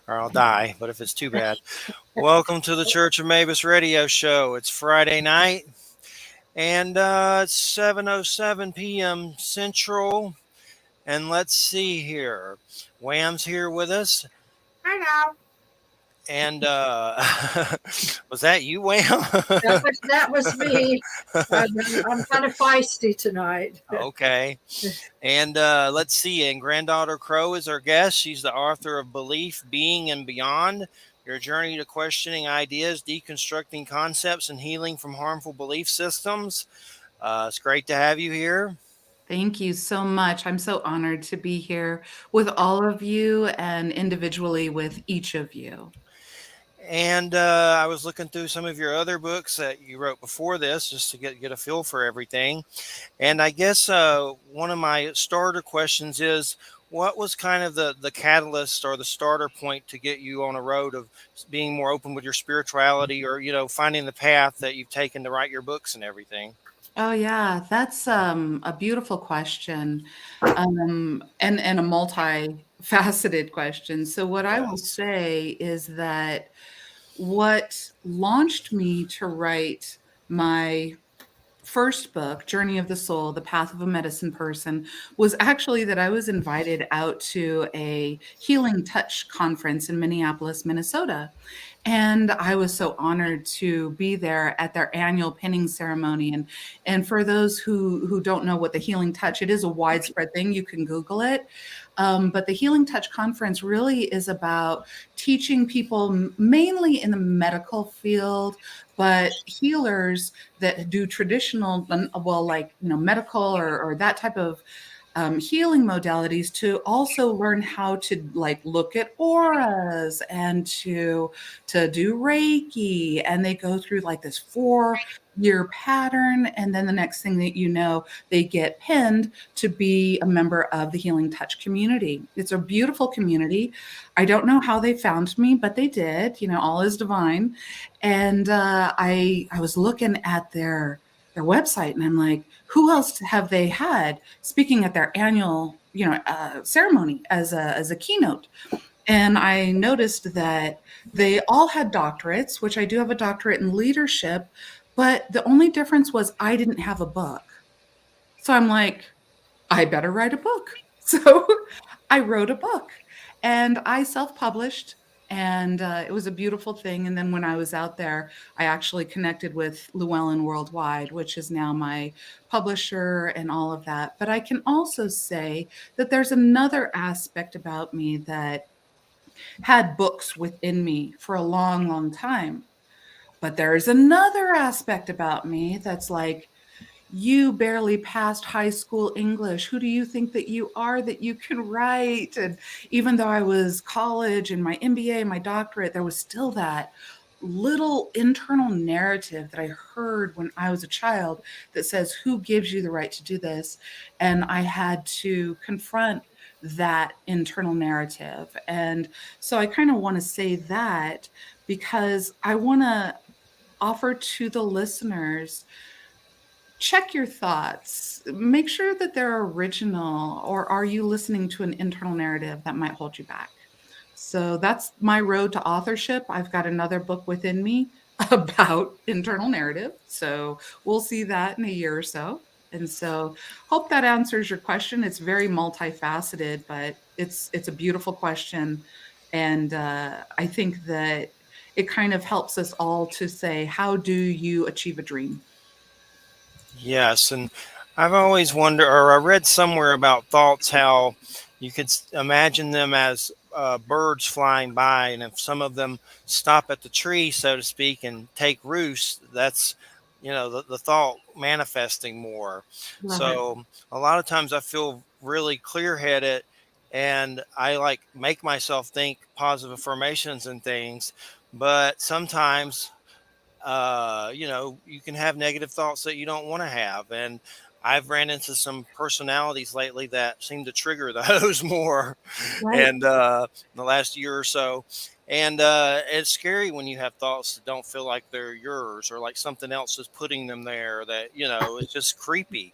or I'll die. But if it's too bad, welcome to the Church of Mabus radio show. It's Friday night, and it's 7:07 p.m. Central. And let's see here, Wham's here with us, Hello. and was that you, Wham? That was me. I'm kind of feisty tonight. Okay. And let's see. And Granddaughter Crow is our guest. She's the author of Belief, Being, and Beyond: Your Journey to Questioning Ideas, Deconstructing Concepts, and Healing from Harmful Belief Systems. It's great to have you here. Thank you so much. I'm so honored to be here with all of you and individually with each of you. And I was looking through some of your other books that you wrote before this just to get a feel for everything. And I guess one of my starter questions is, what was kind of the catalyst or the starter point to get you on a road of being more open with your spirituality, or, finding the path that you've taken to write your books and everything? Oh yeah, that's a beautiful question, and a multifaceted question. So what I will Yes. say is that what launched me to write my first book, Journey of the Soul, The Path of a Medicine Person, was actually that I was invited out to a Healing Touch conference in Minneapolis, Minnesota. And I was so honored to be there at their annual pinning ceremony. And for those who don't know what the Healing Touch, it is a widespread thing. You can Google it. But the Healing Touch Conference really is about teaching people, mainly in the medical field, but healers that do traditional, well, like, medical or that type of healing modalities, to also learn how to like look at auras and to do Reiki. And they go through like this 4-year pattern. And then the next thing that you know, they get pinned to be a member of the Healing Touch community. It's a beautiful community. I don't know how they found me, but they did. All is divine. And I was looking at their website, and I'm like, who else have they had speaking at their annual ceremony as a keynote? And I noticed that they all had doctorates, which I do have a doctorate in leadership, but the only difference was I didn't have a book. So I'm like, I better write a book. So I wrote a book, and I self-published, and it was a beautiful thing. And then when I was out there, I actually connected with Llewellyn Worldwide, which is now my publisher and all of that. But I can also say that there's another aspect about me that had books within me for a long, long time. But there's another aspect about me that's like, you barely passed high school English. Who do you think that you are that you can write? And even though I was college and my MBA, my doctorate, there was still that little internal narrative that I heard when I was a child that says, who gives you the right to do this? And I had to confront that internal narrative. And so I kind of want to say that because I want to offer to the listeners, check your thoughts. Make sure that they're original, or are you listening to an internal narrative that might hold you back? So that's my road to authorship. I've got another book within me about internal narrative. So we'll see that in a year or so. And so hope that answers your question. It's very multifaceted, but it's a beautiful question. And I think that it kind of helps us all to say, how do you achieve a dream? Yes, and I've always wondered, or I read somewhere about thoughts, how you could imagine them as birds flying by, and if some of them stop at the tree, so to speak, and take roost, that's the thought manifesting more. Love it. So a lot of times I feel really clear headed, and I like make myself think positive affirmations and things, but sometimes you can have negative thoughts that you don't want to have. And I've ran into some personalities lately that seem to trigger those more. Right. And the last year or so. And it's scary when you have thoughts that don't feel like they're yours, or like something else is putting them there, that, it's just creepy.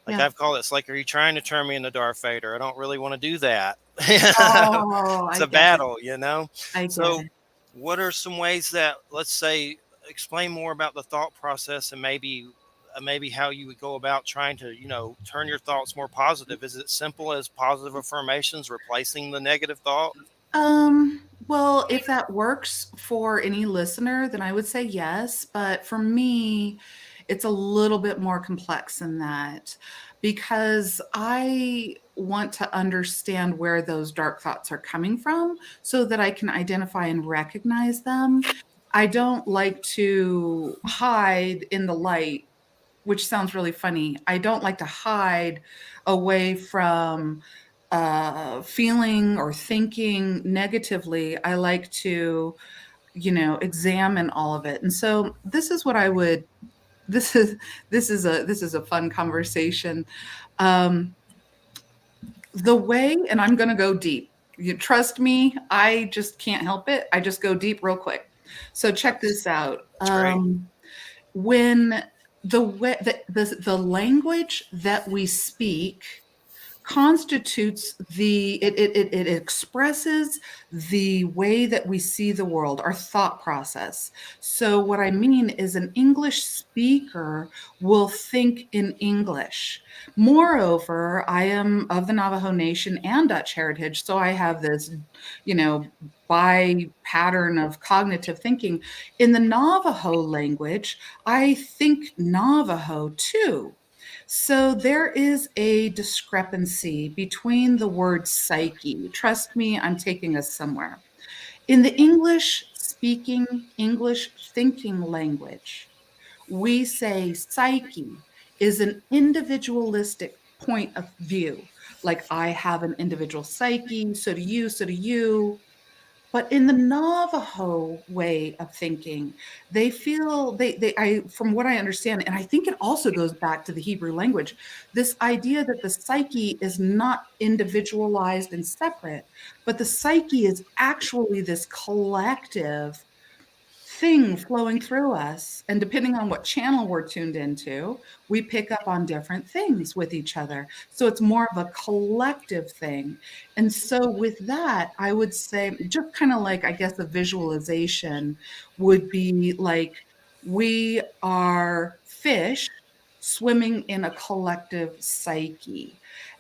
Like Yeah. I've called it, it's like, are you trying to turn me into Darth Vader? I don't really want to do that. Oh, It's I a get it. battle, you know. I get So, it. what are some ways that, let's say, explain more about the thought process and maybe how you would go about trying to, turn your thoughts more positive? Is it simple as positive affirmations replacing the negative thought? Well, if that works for any listener, then I would say yes. But for me, it's a little bit more complex than that because I want to understand where those dark thoughts are coming from so that I can identify and recognize them. I don't like to hide in the light, which sounds really funny. I don't like to hide away from feeling or thinking negatively. I like to, examine all of it. And so this is what I would. This is this is a fun conversation. Um, the way, and I'm going to go deep. You trust me, I just can't help it. I just go deep real quick. So check That's this out. that's great. When the language that we speak constitutes it expresses the way that we see the world, our thought process. So what I mean is an English speaker will think in English. Moreover, I am of the Navajo Nation and Dutch heritage, so I have this, you know, by pattern of cognitive thinking. In the Navajo language, I think Navajo too. So there is a discrepancy between the word psyche. Trust me, I'm taking us somewhere. In the English speaking, English thinking language, we say psyche is an individualistic point of view. Like I have an individual psyche, so do you, so do you. But in the Navajo way of thinking, they feel from what I understand, and I think it also goes back to the Hebrew language, this idea that the psyche is not individualized and separate, but the psyche is actually this collective thing flowing through us. And depending on what channel we're tuned into, we pick up on different things with each other. So it's more of a collective thing. And so, with that, I would say, just kind of like, I guess, a visualization would be like we are fish swimming in a collective psyche.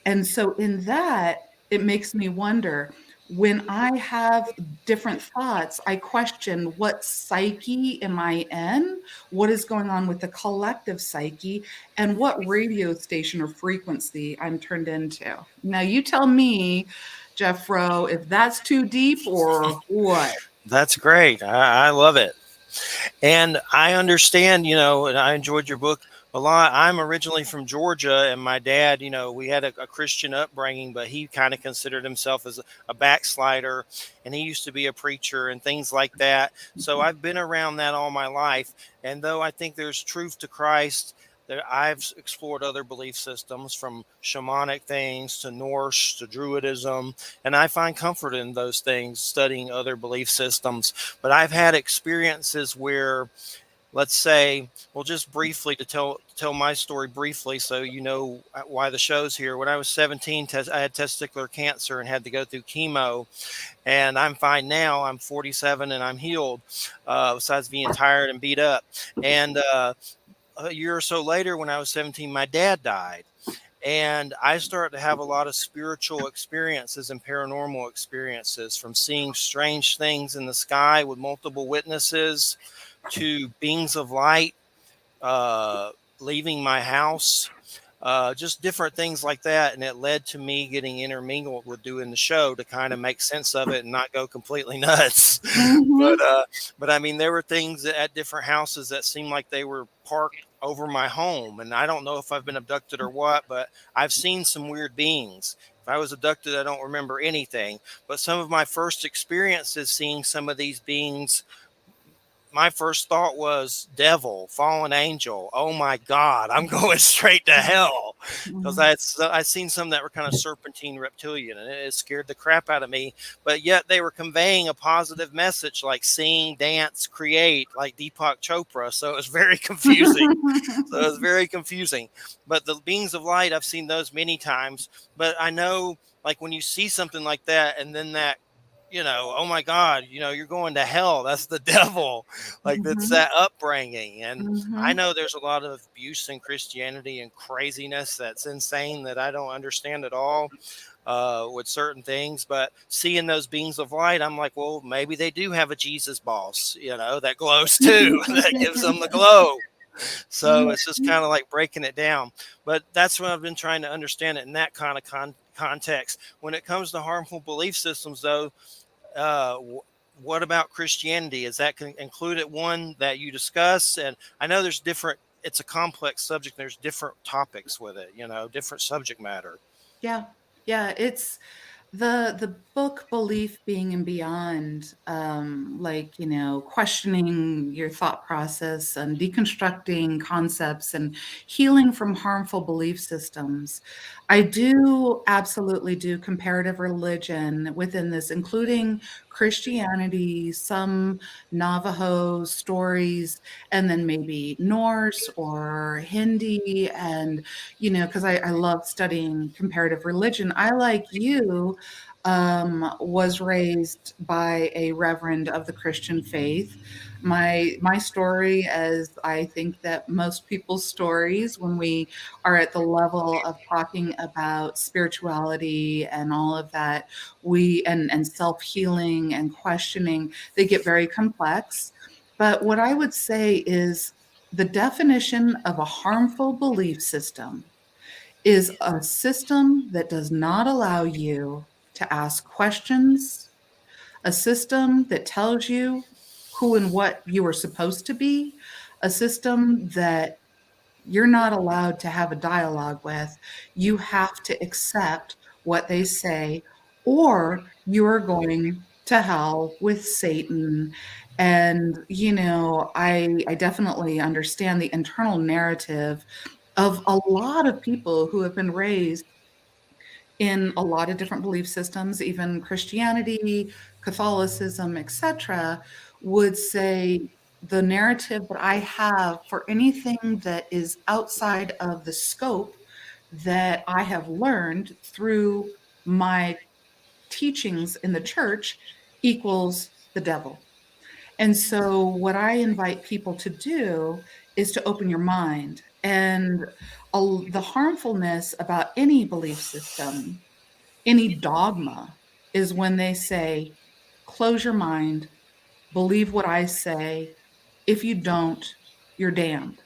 And so, in that, it makes me wonder when I have different thoughts, I question what psyche am I in? What is going on with the collective psyche? And what radio station or frequency I'm turned into? Now, you tell me, Jeffro, if that's too deep or what. That's great. I love it. And I understand, and I enjoyed your book a lot. I'm originally from Georgia, and my dad, we had a Christian upbringing, but he kind of considered himself as a backslider, and he used to be a preacher and things like that. So I've been around that all my life. And though I think there's truth to Christ, that I've explored other belief systems from shamanic things to Norse to Druidism, and I find comfort in those things, studying other belief systems. But I've had experiences where, let's say, well, just briefly to tell my story briefly, so you know why the show's here. When I was 17, I had testicular cancer and had to go through chemo, and I'm fine now. I'm 47 and I'm healed. Besides being tired and beat up, and a year or so later, when I was 17, my dad died. And I started to have a lot of spiritual experiences and paranormal experiences, from seeing strange things in the sky with multiple witnesses to beings of light uh, leaving my house, just different things like that. And it led to me getting intermingled with doing the show to kind of make sense of it and not go completely nuts. but Mhm. uh, but I mean, there were things at different houses that seemed like they were parked over my home, and I don't know if I've been abducted or what, but I've seen some weird beings. If I was abducted, I don't remember anything. But some of my first experiences seeing some of these beings, my first thought was devil, fallen angel. Oh my God, I'm going straight to hell. because Mhm. I seen some that were kind of serpentine reptilian, and it scared the crap out of me. But yet they were conveying a positive message, like sing, dance, create, like Deepak Chopra. So it was very confusing. So it was very confusing. But the beings of light, I've seen those many times. But I know, like when you see something like that, and then that, oh my God, you're going to hell. That's the devil. Like that's Mhm. that upbringing. And I Mhm. know there's a lot of abuse in Christianity and craziness that's insane that I don't understand at all with certain things. But seeing those beings of light, I'm like, well, maybe they do have a Jesus boss, that glows too, that gives them the glow. So it's just kind of like breaking it down. But that's what I've been trying to understand it in that kind of context. When it comes to harmful belief systems, though, uh, what about Christianity? Is that included one that you discuss? And I know there's different. It's a complex subject. There's different topics with it. Different subject matter. Yeah. Yeah, it's the book Belief Being and Beyond, like, questioning your thought process and deconstructing concepts and healing from harmful belief systems. I do absolutely do comparative religion within this, including Christianity, some Navajo stories, and then maybe Norse or Hindi. And, because I love studying comparative religion. I, like you, was raised by a reverend of the Christian faith. My story, as I think that most people's stories, when we are at the level of talking about spirituality and all of that, we and self-healing and questioning, they get very complex. But what I would say is the definition of a harmful belief system is a system that does not allow you to ask questions, a system that tells you who and what you are supposed to be, a system that you're not allowed to have a dialogue with. You have to accept what they say, or you're going to hell with Satan. And, I definitely understand the internal narrative of a lot of people who have been raised in a lot of different belief systems, even Christianity, Catholicism, etc., would say the narrative that I have for anything that is outside of the scope that I have learned through my teachings in the church equals the devil. And so, what I invite people to do is to open your mind. And the harmfulness about any belief system, any dogma, is when they say, close your mind, believe what I say. If you don't, you're damned.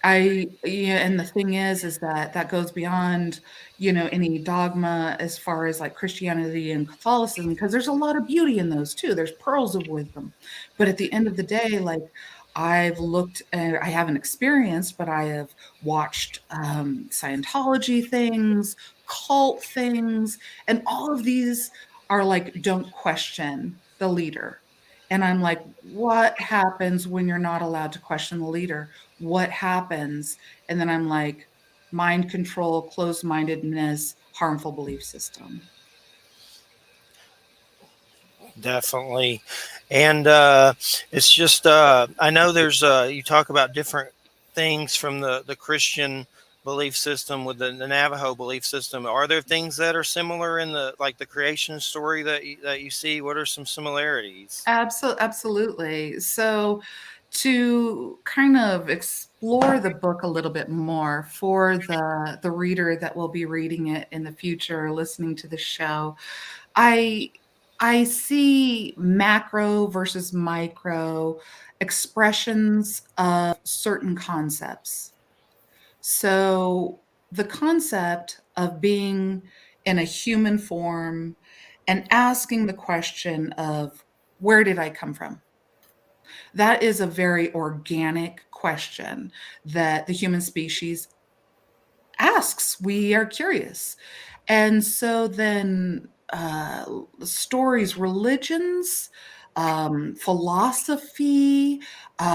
Yeah, and the thing is that that goes beyond, any dogma as far as like Christianity and Catholicism, because there's a lot of beauty in those too. There's pearls of wisdom. But at the end of the day, like I've looked and I haven't experienced, but I have watched Scientology things, cult things, and all of these are like, don't question the leader. And I'm like, what happens when you're not allowed to question the leader? What happens? And then I'm like, mind control, closed mindedness, harmful belief system. Definitely. And it's just, I know there's, you talk about different things from the Christian belief system with the Navajo belief system. Are there things that are similar in the creation story that you see? What are some similarities? Absolutely. So, to kind of explore the book a little bit more for the reader that will be reading it in the future, or listening to the show, I I see macro versus micro expressions of certain concepts. So the concept of being in a human form and asking the question of where did I come from? That is a very organic question that the human species asks. We are curious. And so then stories, religions, philosophy,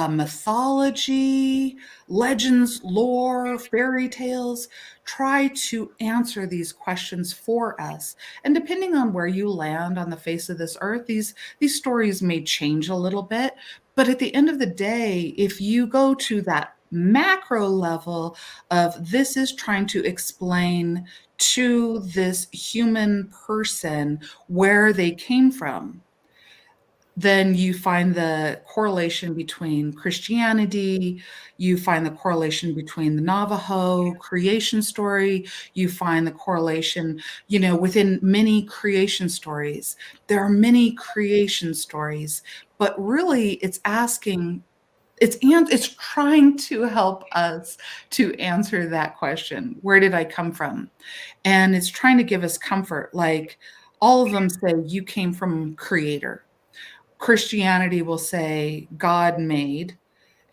mythology, legends, lore, fairy tales. Try to answer these questions for us. And depending on where you land on the face of this earth, these stories may change a little bit. But at the end of the day, if you go to that macro level of this is trying to explain to this human person where they came from, then you find the correlation between Christianity, you find the correlation between the Navajo creation story, you find the correlation, within many creation stories. There are many creation stories, but really it's trying to help us to answer that question. Where did I come from? And it's trying to give us comfort. Like all of them say, you came from creator. Christianity will say God made.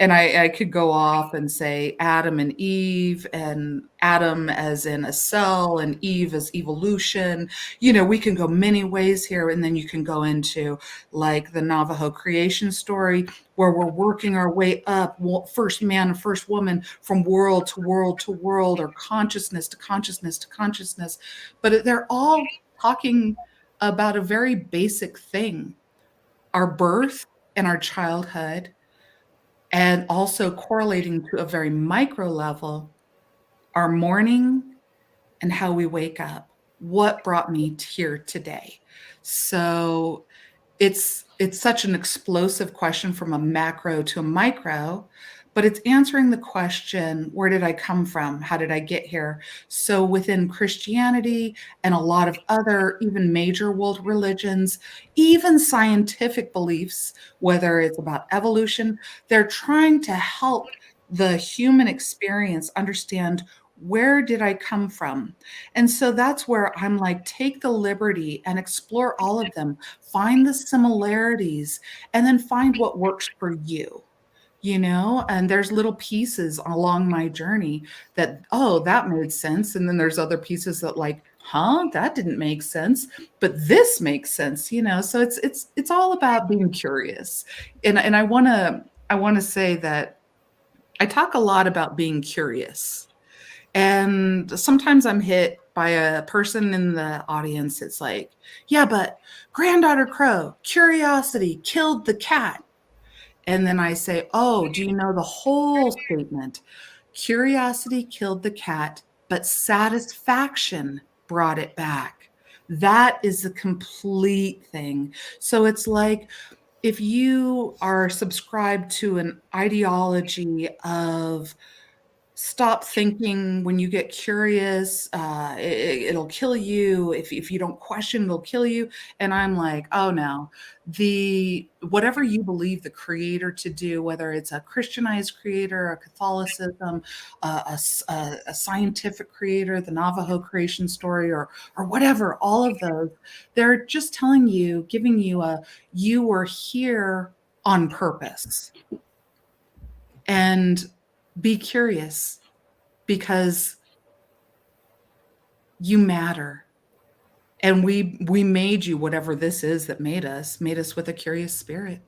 And I could go off and say Adam and Eve, and Adam as in a cell, and Eve as evolution. We can go many ways here. And then you can go into like the Navajo creation story, where we're working our way up, first man and first woman, from world to world to world, or consciousness to consciousness to consciousness. But they're all talking about a very basic thing: our birth and our childhood, and also correlating to a very micro level, our morning and how we wake up. What brought me here today? So it's such an explosive question from a macro to a micro, but it's answering the question, where did I come from? How did I get here? So within Christianity and a lot of other even major world religions, even scientific beliefs, whether it's about evolution, they're trying to help the human experience understand, where did I come from? And so that's where I'm like, take the liberty and explore all of them, find the similarities, and then find what works for you. And there's little pieces along my journey that, oh, that made sense. And then there's other pieces that like, that didn't make sense, but this makes sense. So it's all about being curious. And I want to say that I talk a lot about being curious. And sometimes I'm hit by a person in the audience. It's like, yeah, but Granddaughter Crow, curiosity killed the cat. And then I say, oh, do you know the whole statement? Curiosity killed the cat, but satisfaction brought it back. That is the complete thing. So it's like, if you are subscribed to an ideology of stop thinking when you get curious, it'll kill you. If you don't question, it'll kill you. And I'm like, oh no, whatever you believe the creator to do, whether it's a Christianized creator, a Catholicism, a scientific creator, the Navajo creation story, or whatever, all of those, they're just telling you, giving you you were here on purpose. And be curious, because you matter. And we made you, whatever this is that made us with a curious spirit.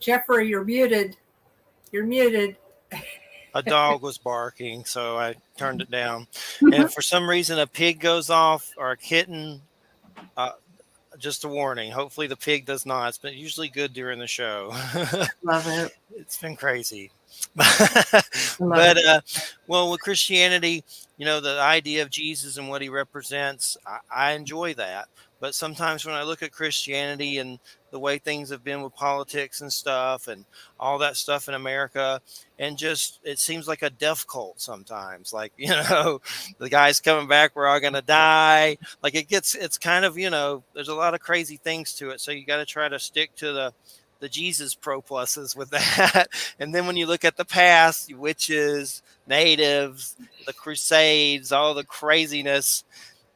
Jeffrey, you're muted. You're muted. A dog was barking, so I turned it down. And if for some reason a pig goes off or a kitten, just a warning. Hopefully the pig does not. It's been usually good during the show. Love it. It's been crazy. Love it. Well, with Christianity, the idea of Jesus and what he represents, I enjoy that. But sometimes when I look at Christianity and the way things have been with politics and stuff and all that stuff in America, and just it seems like a death cult sometimes. Like, the guy's coming back, we're all going to die. Like it's kind of, there's a lot of crazy things to it. So you got to try to stick to the Jesus pro pluses with that. And then when you look at the past, witches, natives, the Crusades, all the craziness,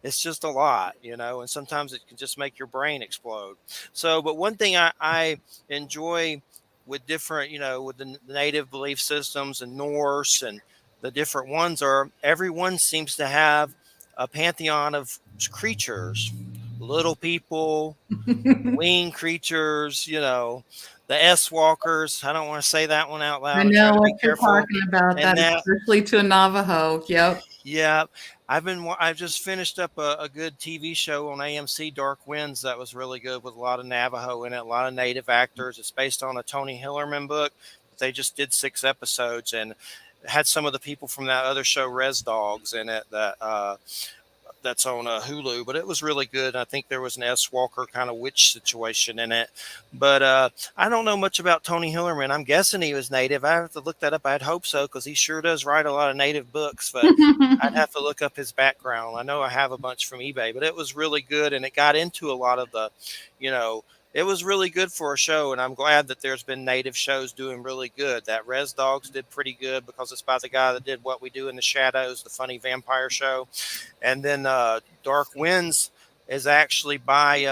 it's just a lot, and sometimes it can just make your brain explode. So, but one thing I enjoy with different, with the native belief systems and Norse and the different ones, are everyone seems to have a pantheon of creatures, little people, winged creatures, the S walkers. I don't want to say that one out I loud. I try know to what be you're careful. talking about, And that that, especially to a Navajo. Yep. yeah, I've just finished up a good TV show on AMC, Dark Winds, that was really good with a lot of Navajo in it, a lot of native actors. It's based on a Tony Hillerman book. They just did 6 episodes and had some of the people from that other show, Res Dogs, in it that's on Hulu, but it was really good. I think there was an S. Walker kind of witch situation in it. But I don't know much about Tony Hillerman. I'm guessing he was native. I have to look that up. I'd hope so because he sure does write a lot of native books, but I'd have to look up his background. I know I have a bunch from eBay, but it was really good and it got into a lot of you know, it was really good for a show, and I'm glad that there's been native shows doing really good. That Res Dogs did pretty good because it's by the guy that did What We Do in the Shadows, the funny vampire show. And then Dark Winds is actually by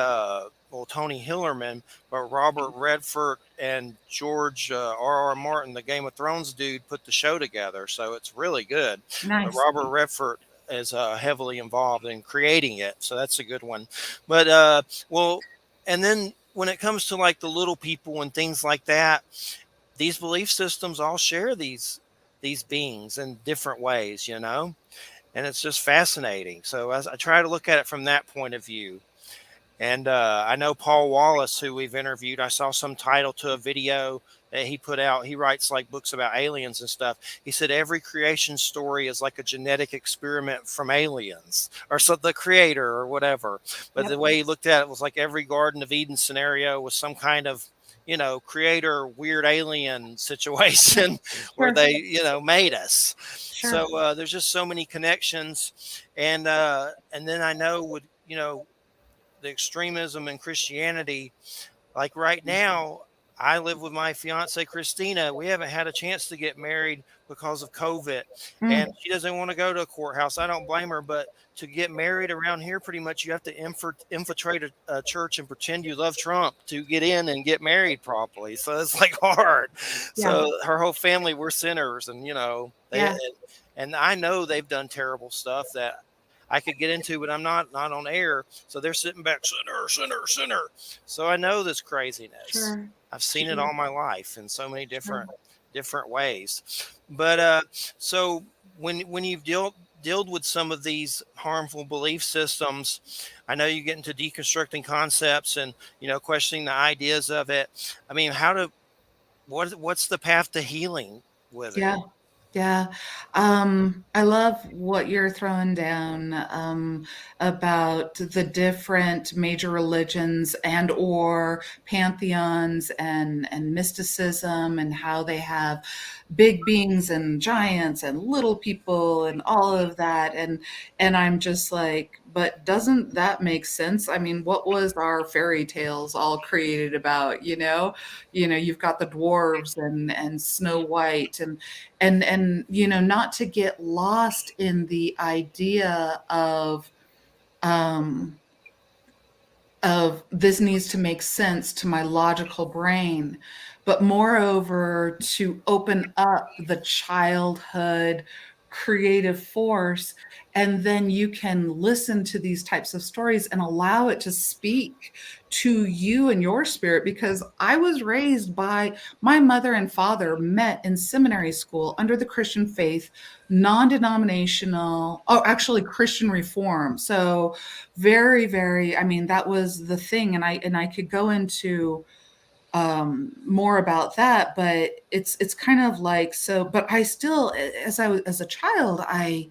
Tony Hillerman, but Robert Redford and George R. R. Martin, the Game of Thrones dude, put the show together, so it's really good. But Nice. Robert Redford is heavily involved in creating it, so that's a good one. But well, and then when it comes to like the little people and things like that, these belief systems all share these beings in different ways, and it's just fascinating. So I try to look at it from that point of view. And I know Paul Wallace, who we've interviewed. I saw some title to a video that he put out. He writes like books about aliens and stuff. He said every creation story is like a genetic experiment from aliens or so the creator or whatever. But Yep. the way he looked at it was like every Garden of Eden scenario was some kind of creator weird alien situation where Sure. they made us. Sure. So there's just so many connections, and then I know with the extremism in Christianity. Like right now, I live with my fiance Christina. We haven't had a chance to get married because of COVID, and Mm. she doesn't want to go to a courthouse. I don't blame her, but to get married around here, pretty much you have to infiltrate a church and pretend you love Trump to get in and get married properly. So it's like hard. Yeah. So her whole family, we're sinners, and they Yeah. and I know they've done terrible stuff that I could get into, but I'm not on air. So they're sitting back, sinner, sinner, sinner. So I know this craziness. Sure. I've seen it Sure. all my life in so many Sure. different ways. But so when you've dealt with some of these harmful belief systems, I know you get into deconstructing concepts and questioning the ideas of it. I mean, what's the path to healing with it? Yeah. Yeah. I love what you're throwing down about the different major religions and or pantheons and mysticism and how they have big beings and giants and little people and all of that. And I'm just like, but doesn't that make sense? I mean, what was our fairy tales all created about, you've got the dwarves and Snow White and not to get lost in the idea um of this needs to make sense to my logical brain, but moreover to open up the childhood creative force. And then you can listen to these types of stories and allow it to speak to you and your spirit. Because I was raised by my mother and father, met in seminary school under the Christian faith, non denominational, oh, actually Christian reform. So, very, very, I mean, that was the thing. And I could go into more about that, but it's kind of like, so, but I still, as I was as a child, I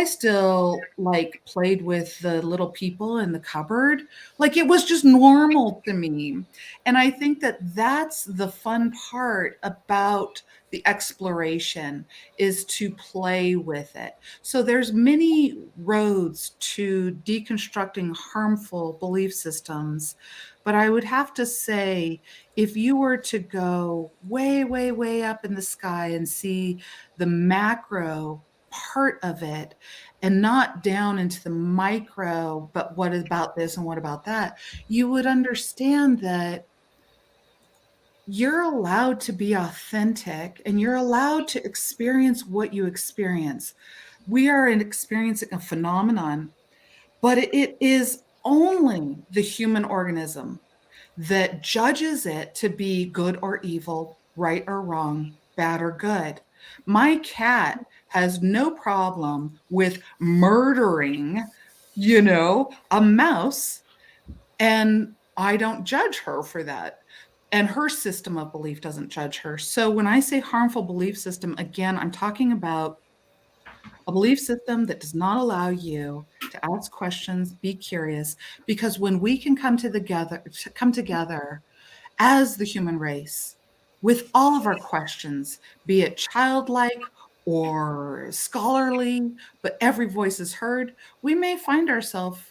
still like played with the little people in the cupboard. Like it was just normal to me. And I think that that's the fun part about the exploration, is to play with it. So there's many roads to deconstructing harmful belief systems, but I would have to say, if you were to go way, way, way up in the sky and see the macro part of it and not down into the micro, but what about this and what about that, you would understand that you're allowed to be authentic and you're allowed to experience what you experience. We are experiencing a phenomenon, but it is only the human organism that judges it to be good or evil, right or wrong, bad or good. My cat has no problem with murdering, a mouse, and I don't judge her for that. And her system of belief doesn't judge her. So when I say harmful belief system, again, I'm talking about a belief system that does not allow you to ask questions, be curious, because when we can come together as the human race with all of our questions, be it childlike or scholarly, but every voice is heard, we may find ourselves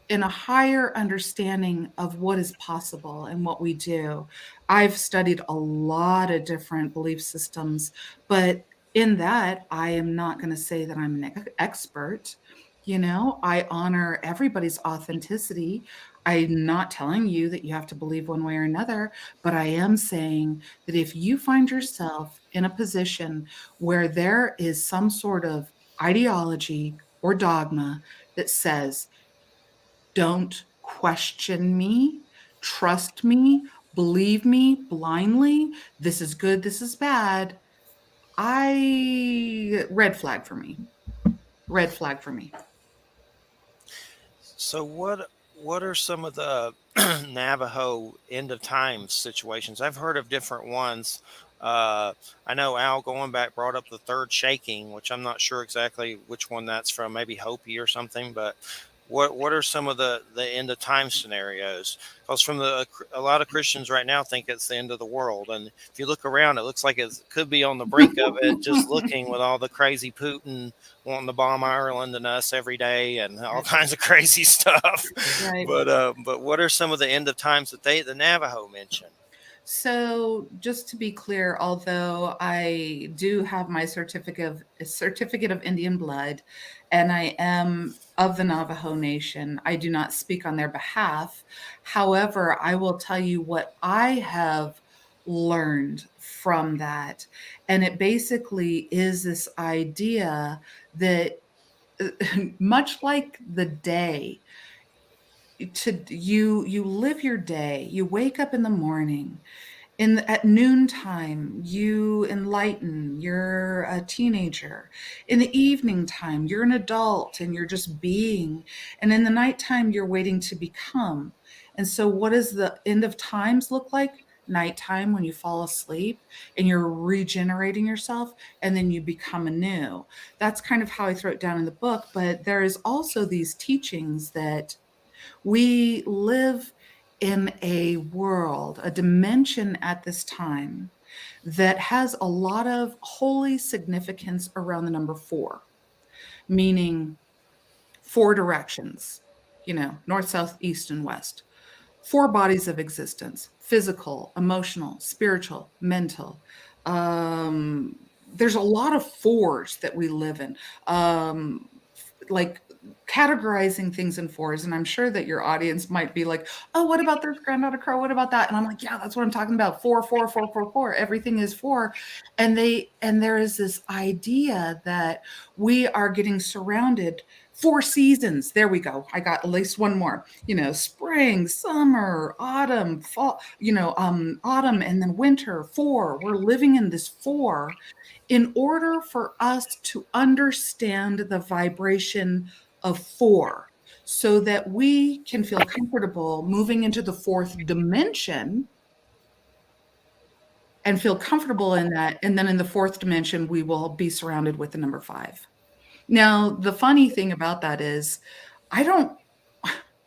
in a higher understanding of what is possible and what we do. I've studied a lot of different belief systems, but in that, I am not going to say that I'm an expert. I honor everybody's authenticity. I'm not telling you that you have to believe one way or another, but I am saying that if you find yourself in a position where there is some sort of ideology or dogma that says, don't question me, trust me, believe me blindly, this is good, this is bad, red flag for me. Red flag for me. So what are some of the Navajo end of times situations? I've heard of different ones. I know Al going back brought up the third shaking, which I'm not sure exactly which one that's from, maybe Hopi or something. But what are some of the end of time scenarios? Because from a lot of Christians right now think it's the end of the world, and if you look around, it looks like it could be on the brink of it. Just looking with all the crazy Putin wanting to bomb Ireland and us every day, and all Right. kinds of crazy stuff. Right. But what are some of the end of times that the Navajo mention? So, just to be clear, although I do have my certificate of Indian blood, and I am of the Navajo Nation, I do not speak on their behalf. However, I will tell you what I have learned from that, and it basically is this idea that much like the day, you live your day, you wake up in the morning, at noontime you enlighten, you're a teenager, in the evening time you're an adult and you're just being, and in the nighttime you're waiting to become. And so what does the end of times look like? Nighttime, when you fall asleep and you're regenerating yourself, and then you become anew. That's kind of how I throw it down in the book. But there is also these teachings that we live in a world, a dimension at this time that has a lot of holy significance around the number four, meaning four directions, north, south, east, and west. Four bodies of existence: physical, emotional, spiritual, mental. Um, there's a lot of fours that we live in. Like categorizing things in fours, and I'm sure that your audience might be like, oh, what about this, Granddaughter Crow, what about that? And I'm like, yeah, that's what I'm talking about. Four, four, four, four, four, everything is four. And there is this idea that we are getting surrounded. Four seasons, there we go, I got at least one more. Spring, summer, autumn, fall, autumn, and then winter. Four, we're living in this four in order for us to understand the vibration of four, so that we can feel comfortable moving into the fourth dimension and feel comfortable in that. And then in the fourth dimension, we will be surrounded with the number five. Now, the funny thing about that is, I don't,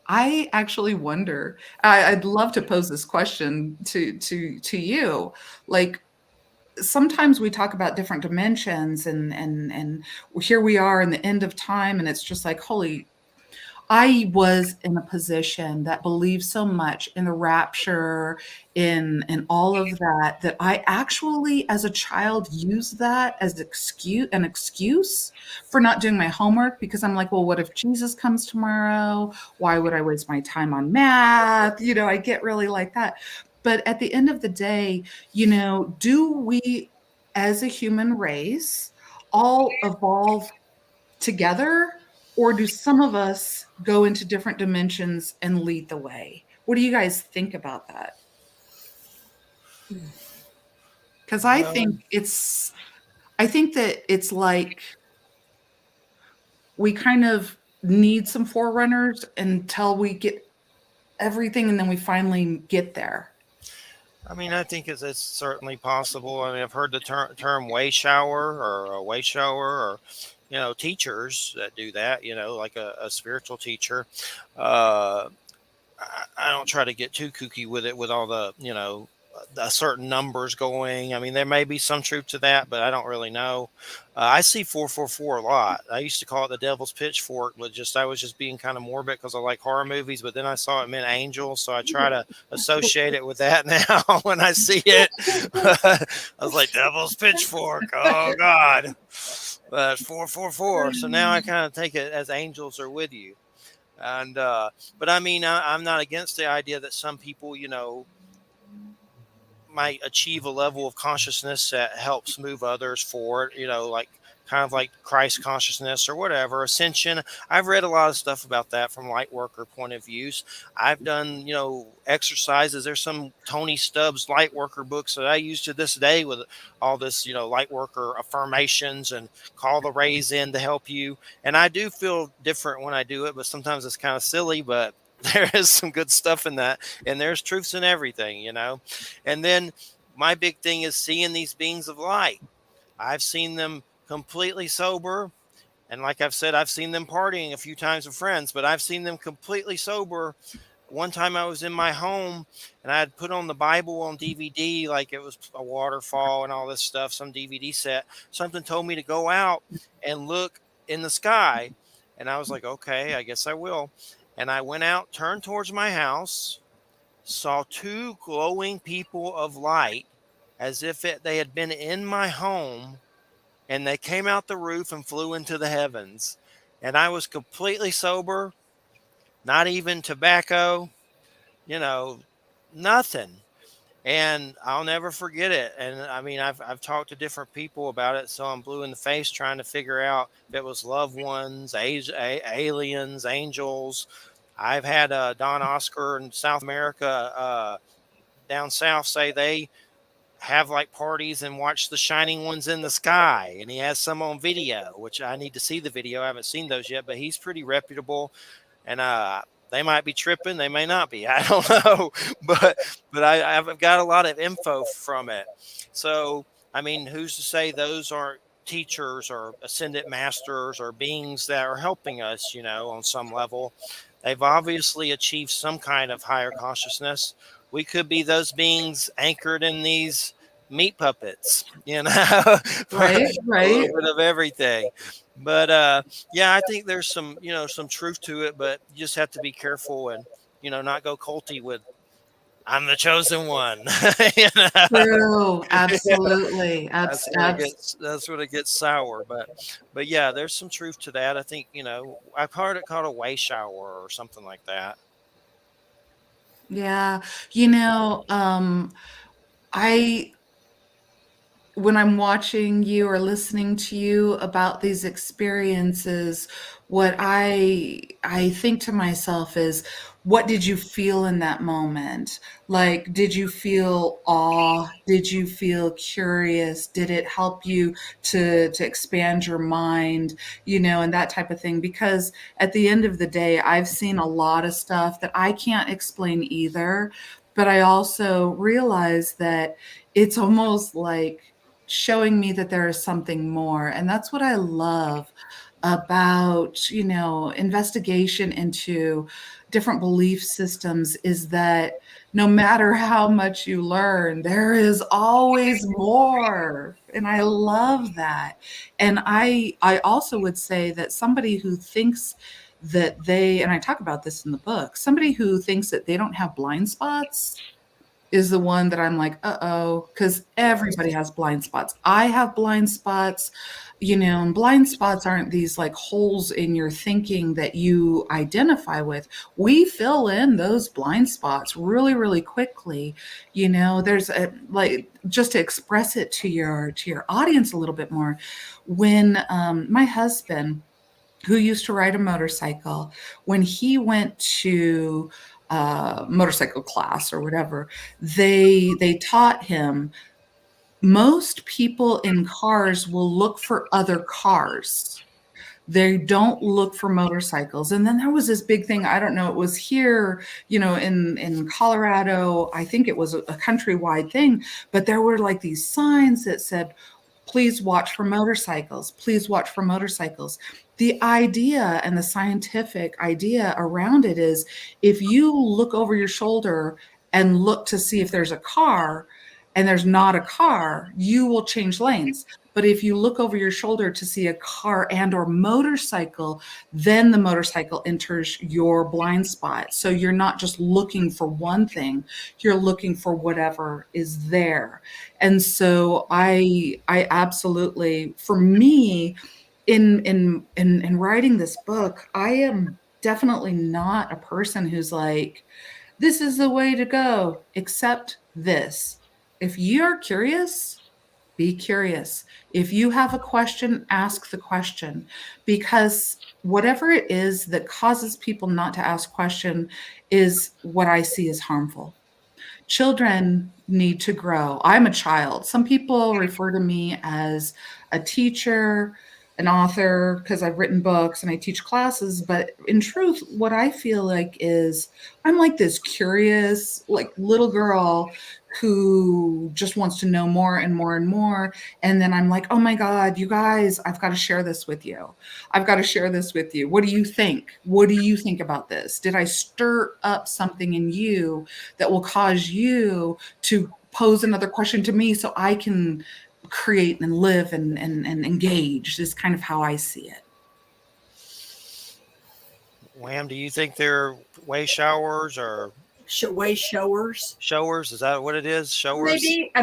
I actually wonder, I'd love to pose this question to you. Like, sometimes we talk about different dimensions, and here we are in the end of time, and it's just like, holy, I was in a position that believed so much in the rapture, in all of that, that I actually, as a child, used that as an excuse for not doing my homework, because I'm like, well, what if Jesus comes tomorrow? Why would I waste my time on math? I get really like that. But at the end of the day, do we, as a human race, all evolve together, or do some of us go into different dimensions and lead the way? What do you guys think about that? Because Well, I think that it's like we kind of need some forerunners until we get everything and then we finally get there. I mean, I think it's certainly possible. I mean, I've heard the term way shower or a way shower, or teachers that do that. Like a spiritual teacher. Uh, I don't try to get too kooky with it with all the certain numbers going. I mean, there may be some truth to that, but I don't really know. I see 444 a lot. I used to call it the devil's pitchfork, but I was just being kind of morbid because I like horror movies. But then I saw it meant angel, so I try to associate it with that now when I see it. I was like, devil's pitchfork. Oh God. But 444. So now I kind of take it as angels are with you. And but I mean, I'm not against the idea that some people, might achieve a level of consciousness that helps move others forward, like kind of like Christ consciousness or whatever, ascension. I've read a lot of stuff about that from light worker point of views. I've done, exercises. There's some Tony Stubbs light worker books that I use to this day with all this, light worker affirmations and call the rays in to help you. And I do feel different when I do it, but sometimes it's kind of silly, but there is some good stuff in that, and there's truths in everything. And then my big thing is seeing these beings of light. I've seen them completely sober, and like I've said, I've seen them partying a few times with friends, but I've seen them completely sober. One time I was in my home and I had put on the Bible on DVD, like it was a waterfall and all this stuff, some DVD set. Something told me to go out and look in the sky, and I was like, okay, I guess I will. And I went out, turned towards my house, saw two glowing people of light as if they had been in my home, and they came out the roof and flew into the heavens. And I was completely sober, not even tobacco, you know, nothing. And I'll never forget it. And I mean, I've talked to different people about it, so I'm blue in the face trying to figure out if it was loved ones, aliens, angels. I've had Don Oscar in South America, down south, say they have like parties and watch the shining ones in the sky, and he has some on video, which I need to see the video. I haven't seen those yet, but he's pretty reputable. And they might be tripping, they may not be. I don't know, but I've got a lot of info from it. So I mean, who's to say those aren't teachers or ascendant masters or beings that are helping us, on some level? They've obviously achieved some kind of higher consciousness. We could be those beings anchored in these meat puppets, for a Right, right. little bit of everything. But yeah, I think there's some truth to it, but you just have to be careful and, not go culty with I'm the chosen one. you know? True. Absolutely. That's when it gets sour. But yeah, there's some truth to that. I think, I've heard it called a way shower or something like that. Yeah. I when I'm watching you or listening to you about these experiences, what I think to myself is, what did you feel in that moment? Like, did you feel awe? Did you feel curious? Did it help you to expand your mind, and that type of thing? Because at the end of the day, I've seen a lot of stuff that I can't explain either, but I also realize that it's almost like showing me that there is something more. And that's what I love about, investigation into different belief systems, is that no matter how much you learn, there is always more. And I love that. And I also would say that somebody who thinks that and I talk about this in the book, somebody who thinks that they don't have blind spots is the one that I'm like, uh-oh, because everybody has blind spots. I have blind spots, and blind spots aren't these like holes in your thinking that you identify with. We fill in those blind spots really, really quickly. There's like, just to express it to your audience a little bit more. When my husband, who used to ride a motorcycle, when he went to motorcycle class or whatever, they taught him most people in cars will look for other cars. They don't look for motorcycles. And then there was this big thing. I don't know. It was here, in Colorado. I think it was a countrywide thing, but there were like these signs that said, please watch for motorcycles. Please watch for motorcycles. The idea and the scientific idea around it is if you look over your shoulder and look to see if there's a car and there's not a car, you will change lanes. But if you look over your shoulder to see a car and or motorcycle, then the motorcycle enters your blind spot. So you're not just looking for one thing, you're looking for whatever is there. And so I absolutely, for me, in writing this book, I am definitely not a person who's like, this is the way to go, except this. If you're curious, be curious. If you have a question, ask the question, because whatever it is that causes people not to ask question is what I see as harmful. Children need to grow. I'm a child. Some people refer to me as a teacher, an author, because I've written books and I teach classes. But in truth, what I feel like is I'm like this curious, like little girl who just wants to know more and more and more. And then I'm like, oh my God, you guys, I've got to share this with you. I've got to share this with you. What do you think? What do you think about this? Did I stir up something in you that will cause you to pose another question to me so I can create and live and engage? Is kind of how I see it. Wham, do you think they're way showers or Way showers. showers? Is that what it is? Showers?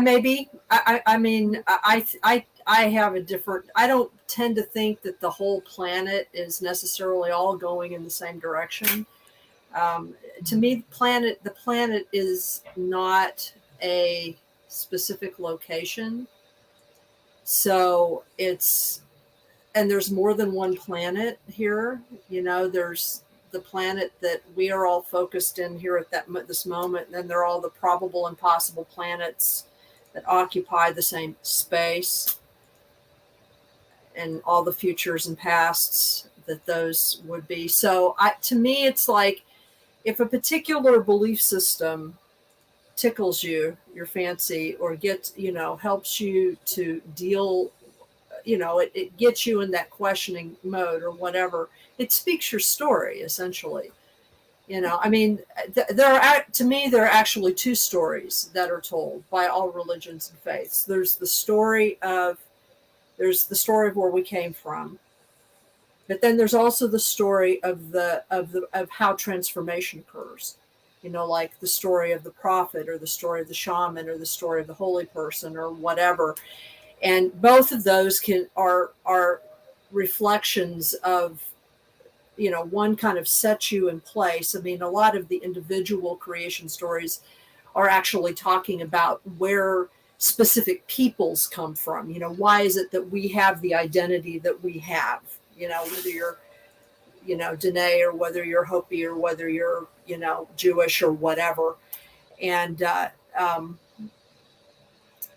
Maybe. I mean, I have a different. I don't tend to think that the whole planet is necessarily all going in the same direction. To me, the planet is not a specific location. So and there's more than one planet here. There's the planet that we are all focused in here at this moment, and then there are all the probable and possible planets that occupy the same space, and all the futures and pasts that those would be. So to me, it's like if a particular belief system tickles your fancy, or helps you to deal, it gets you in that questioning mode or whatever, it speaks your story essentially. I mean, to me, there are actually two stories that are told by all religions and faiths. There's the story of where we came from, but then there's also the story of how transformation occurs. Like the story of the prophet, or the story of the shaman, or the story of the holy person, or whatever. And both of those are reflections of, one kind of sets you in place. I mean, a lot of the individual creation stories are actually talking about where specific peoples come from. Why is it that we have the identity that we have? Whether you're, Dene, or whether you're Hopi, or whether you're, Jewish or whatever. And then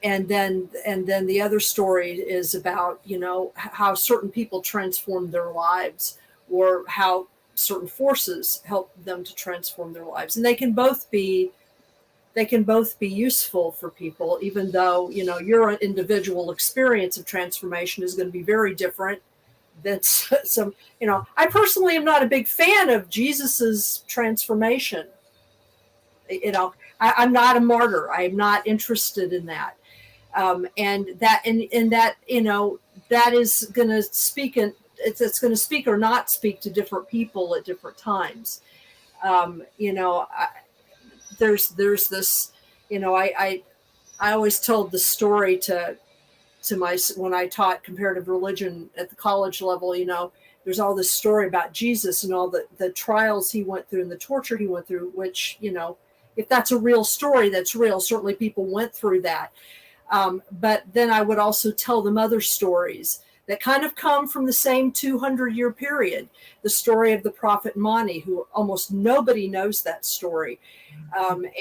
the other story is about, how certain people transform their lives, or how certain forces help them to transform their lives. And they can both be useful for people, even though, your individual experience of transformation is going to be very different than some. I personally am not a big fan of Jesus's transformation. I'm not a martyr. I'm not interested in that. And that that is going to speak, and it's going to speak or not speak to different people at different times. There's this, I always told the story to when I taught comparative religion at the college level. There's all this story about Jesus and all the trials he went through and the torture he went through, which, if that's a real story, that's real. Certainly people went through that. But then I would also tell them other stories that kind of come from the same 200-year period. The story of the prophet Mani, who almost nobody knows that story.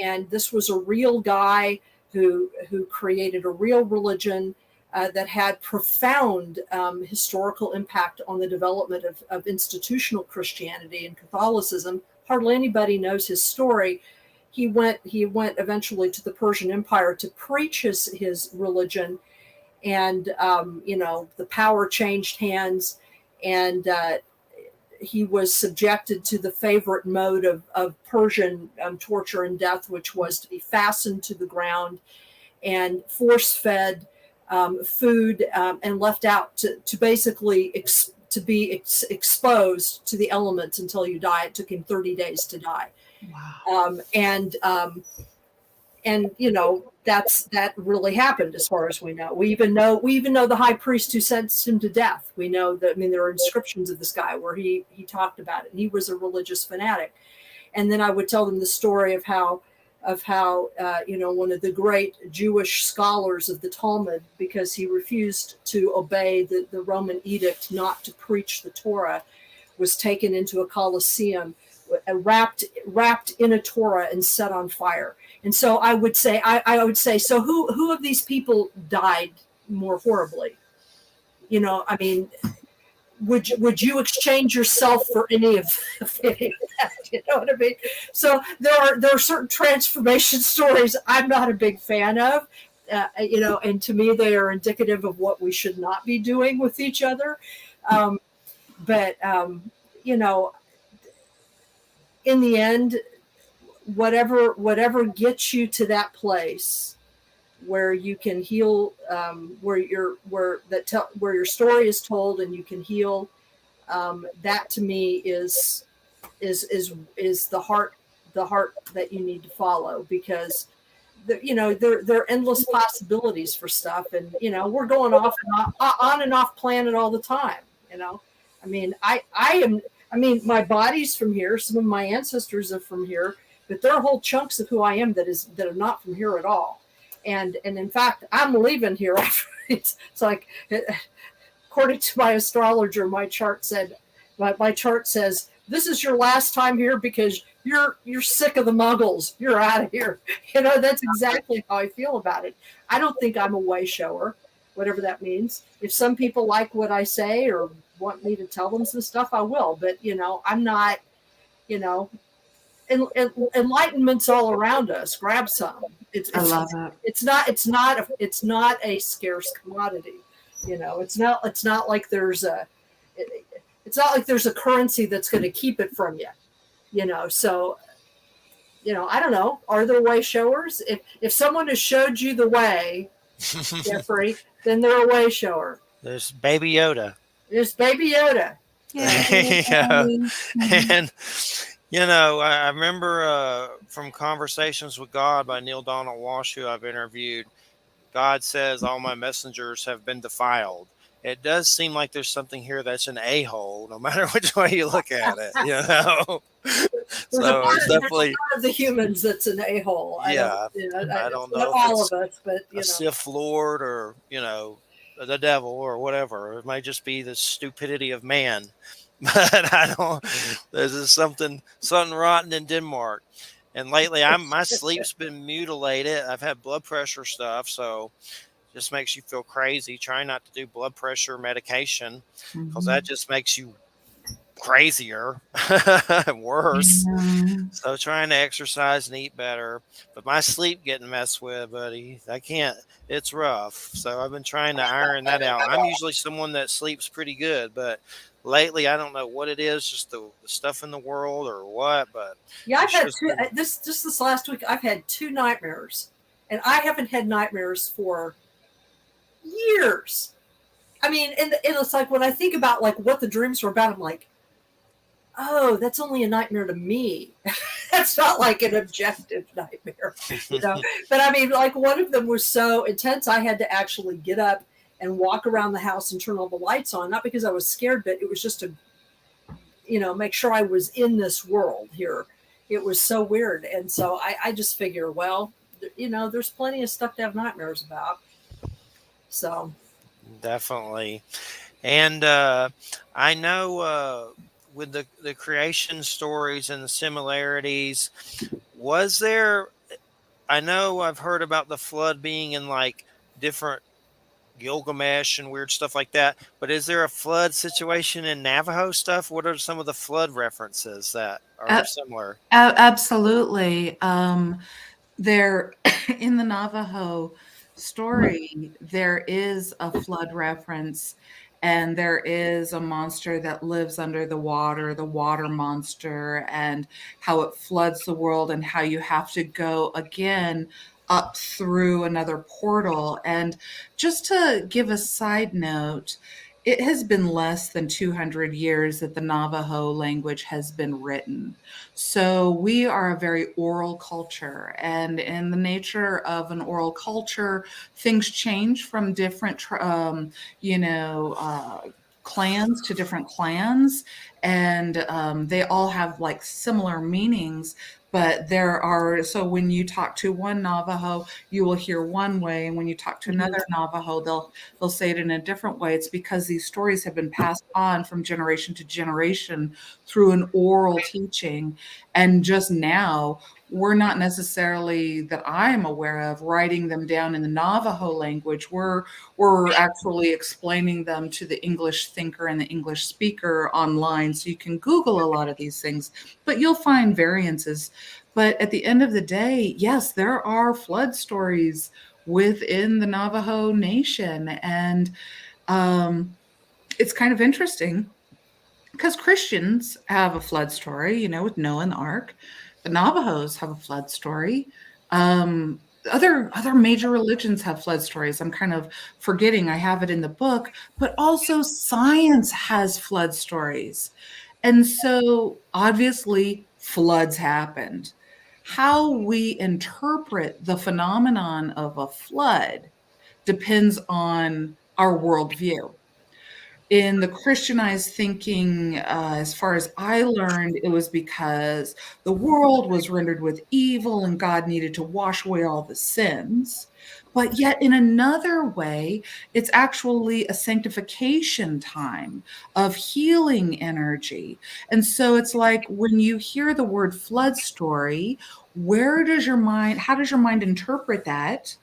And this was a real guy who created a real religion that had profound historical impact on the development of institutional Christianity and Catholicism. Hardly anybody knows his story. He went eventually to the Persian Empire to preach his religion, and the power changed hands, and he was subjected to the favorite mode of Persian torture and death, which was to be fastened to the ground and force-fed food, and left out to basically exposed to the elements until you die. It took him 30 days to die. Wow. That really happened, as far as we know. We even know the high priest who sentenced him to death. We know that. I mean, there are inscriptions of this guy where he talked about it. And he was a religious fanatic. And then I would tell them the story of how one of the great Jewish scholars of the Talmud, because he refused to obey the Roman edict not to preach the Torah, was taken into a Colosseum, wrapped in a Torah and set on fire. And so I would say, so who of these people died more horribly? I mean, would you exchange yourself for any of that? You know what I mean? So there are certain transformation stories I'm not a big fan of, and to me they are indicative of what we should not be doing with each other. But in the end, whatever gets you to that place where you can heal, where your story is told and you can heal, that to me is the heart that you need to follow, because there are endless possibilities for stuff, and we're going on and off planet all the time. I mean, my body's from here. Some of my ancestors are from here, but there are whole chunks of who I am that are not from here at all. And in fact, I'm leaving here. It's like, according to my astrologer, my chart says, this is your last time here because you're sick of the Muggles. You're out of here. That's exactly how I feel about it. I don't think I'm a way shower, whatever that means. If some people like what I say or want me to tell them some stuff, I will. But I'm not. Enlightenment's all around us. Grab some. I love it. It's not a scarce commodity. It's not like there's a currency that's going to keep it from you. So I don't know. Are there way showers? If someone has showed you the way, Jeffrey, then they're a way shower. There's Baby Yoda. There's Baby Yoda. Yeah. And I remember from Conversations with God by Neil Donald Walsh, who I've interviewed, God says all my messengers have been defiled. It does seem like there's something here that's an a-hole, no matter which way you look at it. So it's definitely one of the humans that's an a-hole. Yeah, I don't know. Not all of us, but a Sith Lord or the devil or whatever. It might just be the stupidity of man. But I don't. There's just something rotten in Denmark. And lately, my sleep's been mutilated. I've had blood pressure stuff, so just makes you feel crazy. Try not to do blood pressure medication because that just makes you crazier and worse. So trying to exercise and eat better, but my sleep getting messed with, buddy. I can't. It's rough. So I've been trying to iron that out. I'm usually someone that sleeps pretty good, but lately I don't know what it is, just the stuff in the world or what. But yeah, I've had this last week. I've had 2 nightmares, and I haven't had nightmares for years. I mean, and it's like when I think about like what the dreams were about, I'm like, oh, that's only a nightmare to me. That's not like an objective nightmare, But I mean, like one of them was so intense, I had to actually get up and walk around the house and turn all the lights on, not because I was scared, but it was just to, make sure I was in this world here. It was so weird. And so I just figure, well, there's plenty of stuff to have nightmares about. So definitely. And I know with the creation stories and the similarities, was there? I know I've heard about the flood being in like different Gilgamesh and weird stuff like that. But is there a flood situation in Navajo stuff? What are some of the flood references that are A- similar? Absolutely. There, in the Navajo story, there is a flood reference, and there is a monster that lives under the water monster, and how it floods the world, and how you have to go again up through another portal. And just to give a side note, it has been less than 200 years that the Navajo language has been written. So we are a very oral culture, and in the nature of an oral culture, things change from different, you know, clans to different clans, and they all have like similar meanings. But there are, so when you talk to one Navajo, you will hear one way, and when you talk to Mhm. another Navajo, they'll say it in a different way. It's because these stories have been passed on from generation to generation through an oral teaching. And just now, we're not necessarily, that I'm aware of, writing them down in the Navajo language. We're actually explaining them to the English thinker and the English speaker online. So you can Google a lot of these things, but you'll find variances. But at the end of the day, yes, there are flood stories within the Navajo Nation. And um, it's kind of interesting because Christians have a flood story, you know, with Noah and the ark. The Navajos have a flood story. Other major religions have flood stories. I'm kind of forgetting. I have it in the book, but also science has flood stories. And so obviously floods happened. How we interpret the phenomenon of a flood depends on our worldview. In the Christianized thinking, as far as I learned, it was because the world was rendered with evil and God needed to wash away all the sins. But yet, in another way, it's actually a sanctification time of healing energy. And so it's like when you hear the word flood story, where does your mind, how does your mind interpret that?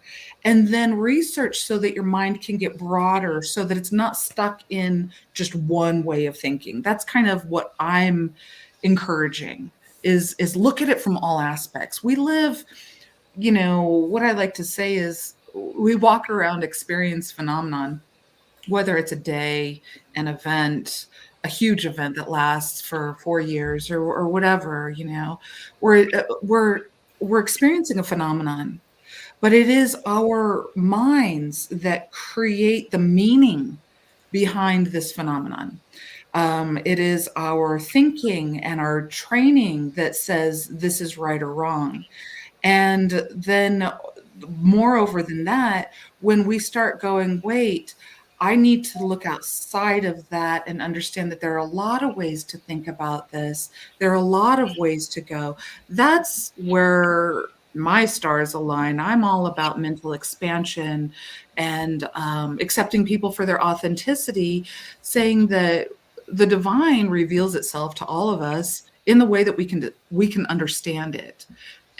And then research so that your mind can get broader, so that it's not stuck in just one way of thinking. That's kind of what I'm encouraging, is look at it from all aspects. We live, you know, what I like to say is we walk around experience phenomenon, whether it's a day, an event, a huge event that lasts for 4 years, or whatever, you know, we're experiencing a phenomenon, but it is our minds that create the meaning behind this phenomenon. It is our thinking and our training that says this is right or wrong. And then, moreover than that, when we start going, wait, I need to look outside of that and understand that there are a lot of ways to think about this. There are a lot of ways to go. That's where my stars align. I'm all about mental expansion and accepting people for their authenticity, saying that the divine reveals itself to all of us in the way that we can understand it.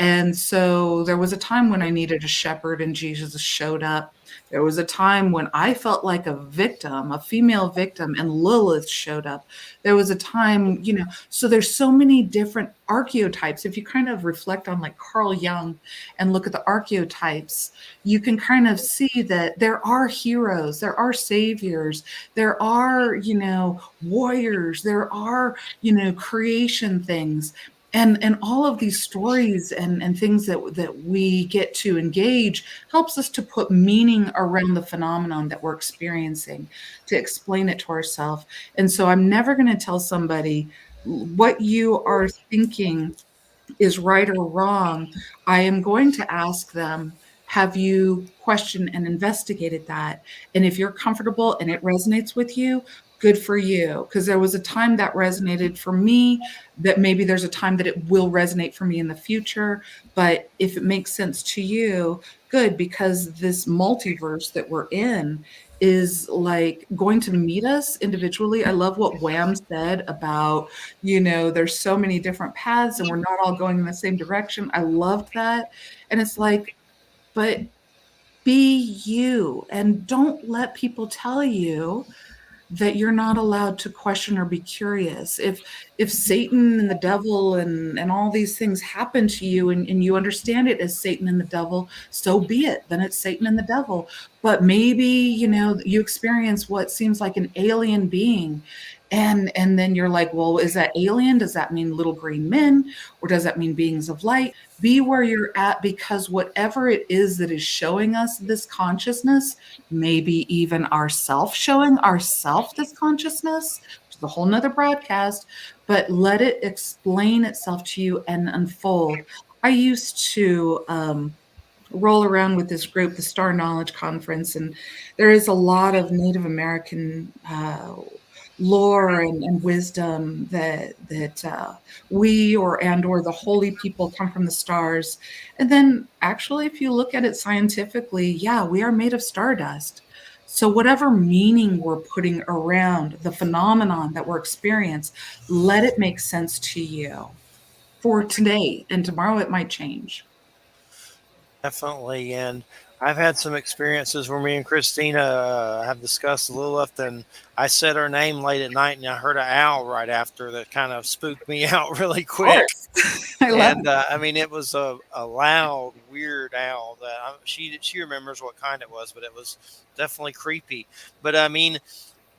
And so there was a time when I needed a shepherd and Jesus showed up. There was a time when I felt like a victim, a female victim, and Lilith showed up. There was a time, you know, so there's so many different archetypes. If you kind of reflect on like Carl Jung and look at the archetypes, you can kind of see that there are heroes, there are saviors, there are, you know, warriors, there are, you know, creation things, and all of these stories and things that we get to engage helps us to put meaning around the phenomenon that we're experiencing, to explain it to ourselves. And so I'm never going to tell somebody what you are thinking is right or wrong. I am going to ask them, have you questioned and investigated that? And if you're comfortable and it resonates with you, good for you. Because there was a time that resonated for me, that maybe there's a time that it will resonate for me in the future. But if it makes sense to you, good, because this multiverse that we're in is like going to meet us individually. I love what Wham said about, there's so many different paths and we're not all going in the same direction. I loved that. And it's like, but be you and don't let people tell you that you're not allowed to question or be curious. If Satan and the devil and all these things happen to you, and you understand it as Satan and the devil, so be it. Then it's Satan and the devil. But maybe, you experience what seems like an alien being. And then you're like, well, is that alien? Does that mean little green men? Or does that mean beings of light? Be where you're at, because whatever it is that is showing us this consciousness, maybe even ourself showing ourself this consciousness, which is a whole nother broadcast, but let it explain itself to you and unfold. I used to roll around with this group, the Star Knowledge Conference, and there is a lot of Native American lore and wisdom that we or the holy people come from the stars. And then actually, if you look at it scientifically, yeah, we are made of stardust. So whatever meaning we're putting around the phenomenon that we're experiencing, let it make sense to you for today, and tomorrow it might change. Definitely. And I've had some experiences where me and Christina have discussed Lilith, and I said her name late at night, and I heard an owl right after that kind of spooked me out really Of quick. course. I love And I mean, it was a loud, weird owl that she remembers what kind it was, but it was definitely creepy. But I mean,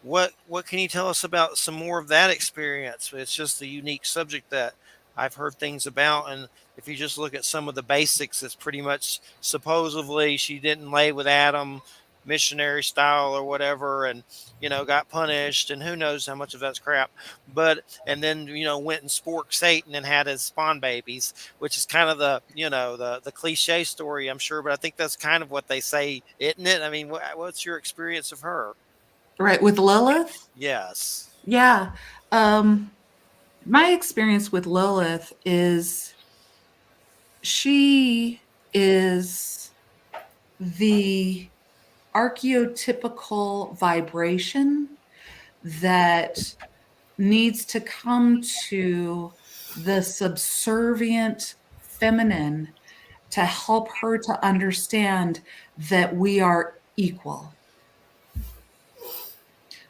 what can you tell us about some more of that experience? It's just a unique subject that I've heard things about, and if you just look at some of the basics, it's pretty much supposedly she didn't lay with Adam, missionary style or whatever, and got punished, and who knows how much of that's crap. But and then went and sporked Satan and had his spawn babies, which is kind of the cliche story, I'm sure, but I think that's kind of what they say, isn't it? I mean, what's your experience of her? Right, with Lilith? Yes. Yeah. Um, my experience with Lilith is she is the archetypical vibration that needs to come to the subservient feminine to help her to understand that we are equal.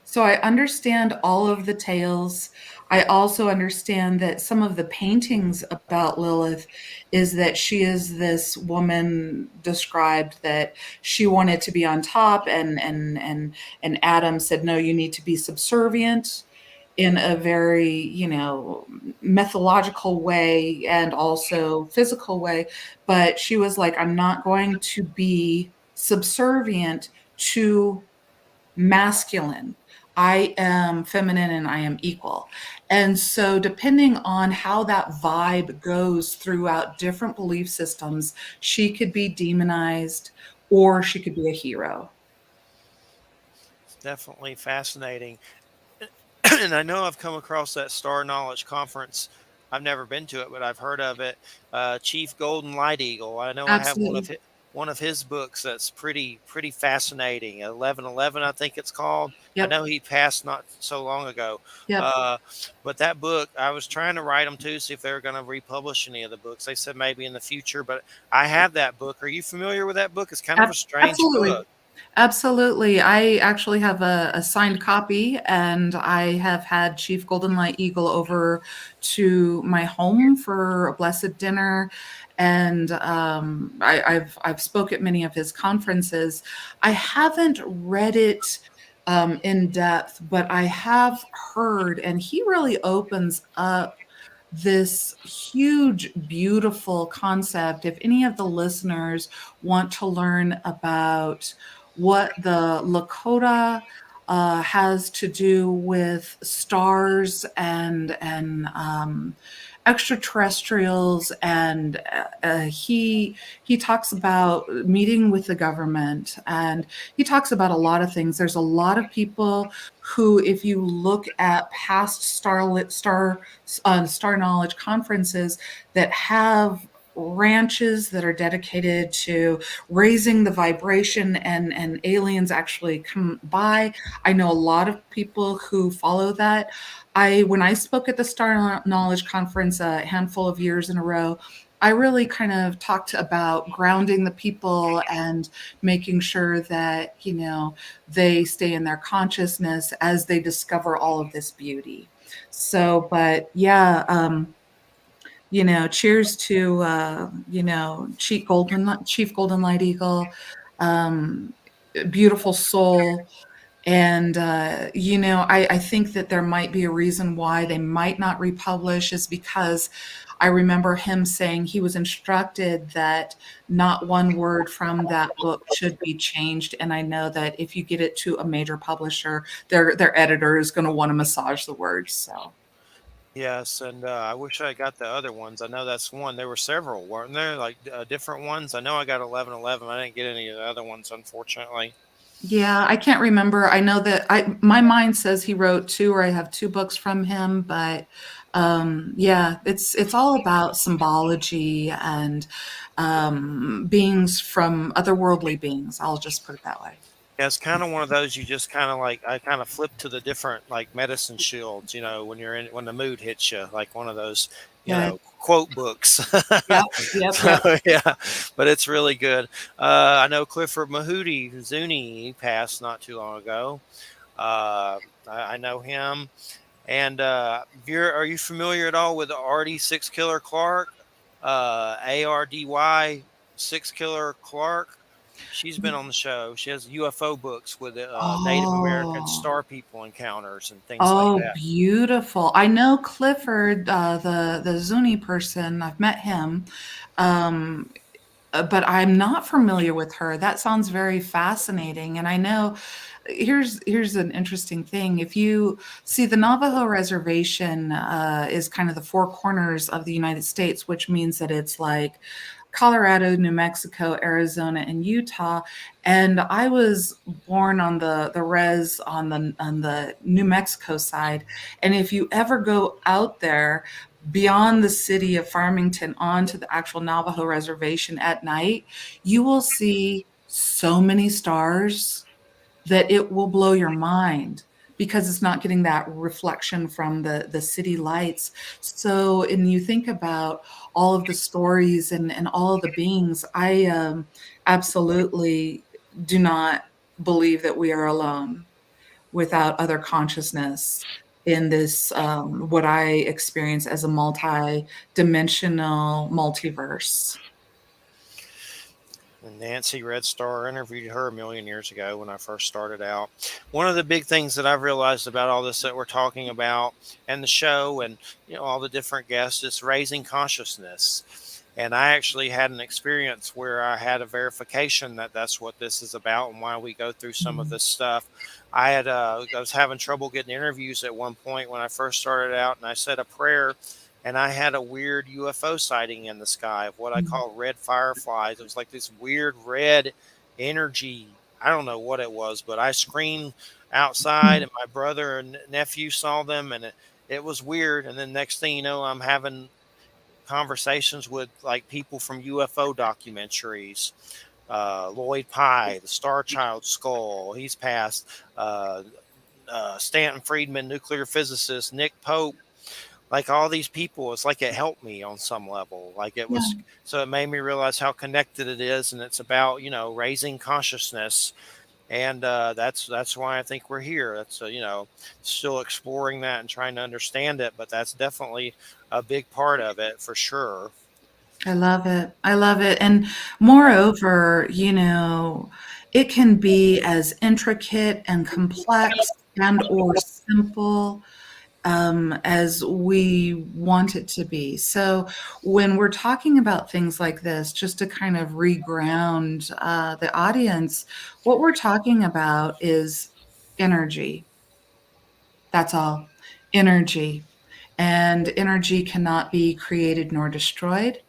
So I understand all of the tales. I also understand that some of the paintings about Lilith is that she is this woman described that she wanted to be on top, and Adam said, no, you need to be subservient in a very, methodological way and also physical way. But she was like, I'm not going to be subservient to masculine. I am feminine and I am equal. And so, depending on how that vibe goes throughout different belief systems, she could be demonized or she could be a hero. It's definitely fascinating. And I know I've come across that Star Knowledge Conference. I've never been to it, but I've heard of it. Chief Golden Light Eagle. I know I have Absolutely. one of his books that's pretty fascinating. 1111, I think it's called. I Yep. know he passed not so long ago. Yep. Uh, but that book, I was trying to write them too, see if they were going to republish any of the books. They said maybe in the future, but I have that book. Are you familiar with that book? It's kind of a strange Absolutely. book. Absolutely. I actually have a signed copy, and I have had Chief Golden Light Eagle over to my home for a blessed dinner. And I've spoke at many of his conferences. I haven't read it in depth, but I have heard, and he really opens up this huge, beautiful concept. If any of the listeners want to learn about what the Lakota has to do with stars and extraterrestrials, and he talks about meeting with the government, and he talks about a lot of things. There's a lot of people who, if you look at past star knowledge conferences, that have ranches that are dedicated to raising the vibration, and aliens actually come by. I know a lot of people who follow that. I When I spoke at the Star Knowledge Conference a handful of years in a row, I really kind of talked about grounding the people and making sure that, they stay in their consciousness as they discover all of this beauty. So, but yeah, cheers to Chief Golden Light Eagle, um, beautiful soul. And I think that there might be a reason why they might not republish, is because I remember him saying he was instructed that not one word from that book should be changed. And I know that if you get it to a major publisher, their editor is going to want to massage the words. So Yes, and I wish I got the other ones. I know that's one. There were several, weren't there? Like different ones. I know I got 1111. I didn't get any of the other ones, unfortunately. yeah, I can't remember. I know that my mind says he wrote two, or I have two books from him, but yeah, it's all about symbology and beings from otherworldly beings. I'll just put it that way. Yeah, it's kind of one of those you just kind of like. I kind of flip to the different like medicine shields, when you're in when the mood hits you, like one of those, Good. quote books. Yep, yep, So yep. yeah, but it's really good. I know Clifford Mahooty Zuni, he passed not too long ago. I know him. And are you familiar at all with Artie Six Killer Clark? ARDY Six Killer Clark. She's been on the show. She has UFO books with Native American Oh, star people encounters and things like oh, that. beautiful. I know Clifford, the Zuni person. I've met him. Um, but I'm not familiar with her. That sounds very fascinating. And I know here's an interesting thing. If you see, the Navajo reservation is kind of the four corners of the United States, which means that it's like Colorado, New Mexico, Arizona, and Utah. And I was born on the res on the New Mexico side. And if you ever go out there beyond the city of Farmington onto the actual Navajo reservation at night, you will see so many stars that it will blow your mind, because it's not getting that reflection from the city lights. So, and you think about all of the stories and all of the beings, I absolutely do not believe that we are alone without other consciousness in this, what I experience as a multi-dimensional multiverse. And Nancy Red Star interviewed her a million years ago when I first started out. One of the big things that I've realized about all this that we're talking about and the show and all the different guests is raising consciousness. And I actually had an experience where I had a verification that that's what this is about and why we go through some of Mhm. this stuff. I was having trouble getting interviews at one point when I first started out, and I said a prayer, and I had a weird UFO sighting in the sky of what I Mhm. call red fireflies. It was like this weird red energy. I don't know what it was, but I screamed outside, and my brother and nephew saw them, and it was weird. And then next thing you know, I'm having conversations with like people from UFO documentaries. Lloyd Pye, the Star Child skull, he's passed. Uh, Stanton Friedman, nuclear physicist, Nick Pope, like all these people, it's like it helped me on some level. Like it Yeah, was, so it made me realize how connected it is, and it's about raising consciousness, and that's why I think we're here. That's still exploring that and trying to understand it, but that's definitely a big part of it for sure. I love it. I love it. And moreover, it can be as intricate and complex and or simple as we want it to be. So when we're talking about things like this, just to kind of reground the audience, what we're talking about is energy. That's all. Energy. and energy cannot be created nor destroyed,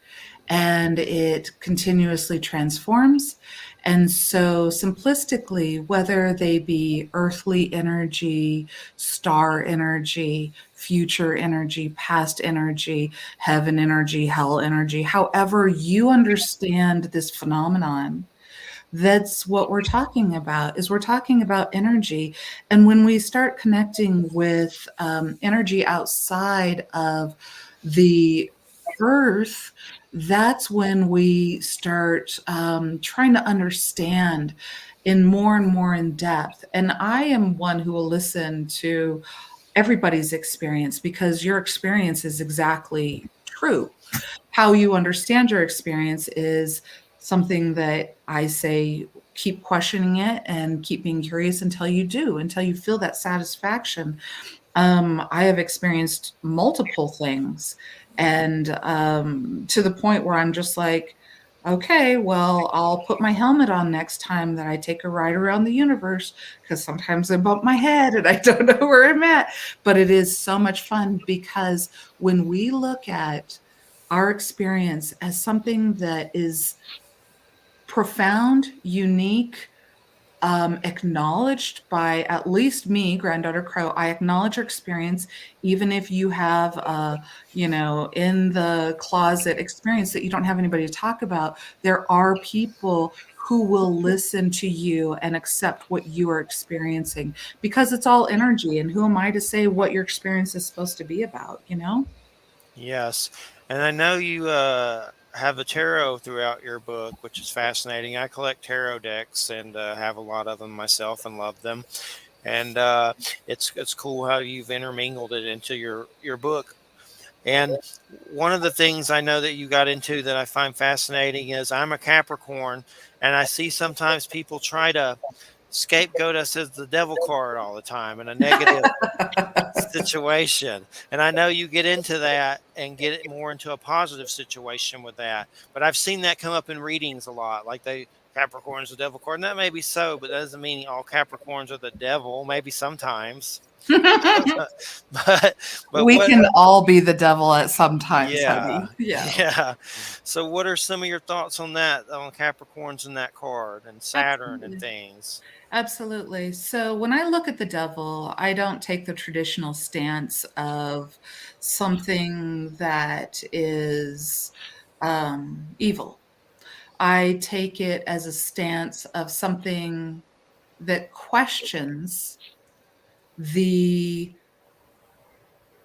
and it continuously transforms. And so, simplistically, whether they be earthly energy, star energy, future energy, past energy, heaven energy, hell energy, however you understand this phenomenon, that's what we're talking about. Is we're talking about energy. And when we start connecting with energy outside of the earth, that's when we start trying to understand in more and more in depth. And I am one who will listen to everybody's experience, because your experience is exactly true. How you understand your experience is something that I say, keep questioning it and keep being curious until you do, until you feel that satisfaction. I have experienced multiple things, and to the point where I'm just like, okay, well, I'll put my helmet on next time that I take a ride around the universe, because sometimes I bump my head and I don't know where I'm at. But it is so much fun, because when we look at our experience as something that is profound, unique, acknowledged by at least me, Granddaughter Crow. I acknowledge your experience, even if you have in the closet experience that you don't have anybody to talk about. There are people who will listen to you and accept what you are experiencing, because it's all energy. And who am I to say what your experience is supposed to be about, you know? Yes, and I know you have a tarot throughout your book, which is fascinating. I collect tarot decks and have a lot of them myself and love them. And it's cool how you've intermingled it into your book. And one of the things I know that you got into that I find fascinating is I'm a Capricorn, and I see sometimes people try to scapegoat us as the devil card all the time in a negative situation. And I know you get into that and get it more into a positive situation with that. But I've seen that come up in readings a lot. Like Capricorn's the devil card. And that may be so, but that doesn't mean all Capricorns are the devil. Maybe sometimes. but but We what can all be the devil at some times, yeah. honey. Yeah, Yeah. So what are some of your thoughts on that, on Capricorns and that card and Saturn and absolutely. things? Absolutely. So when I look at the devil, I don't take the traditional stance of something that is evil. I take it as a stance of something that questions the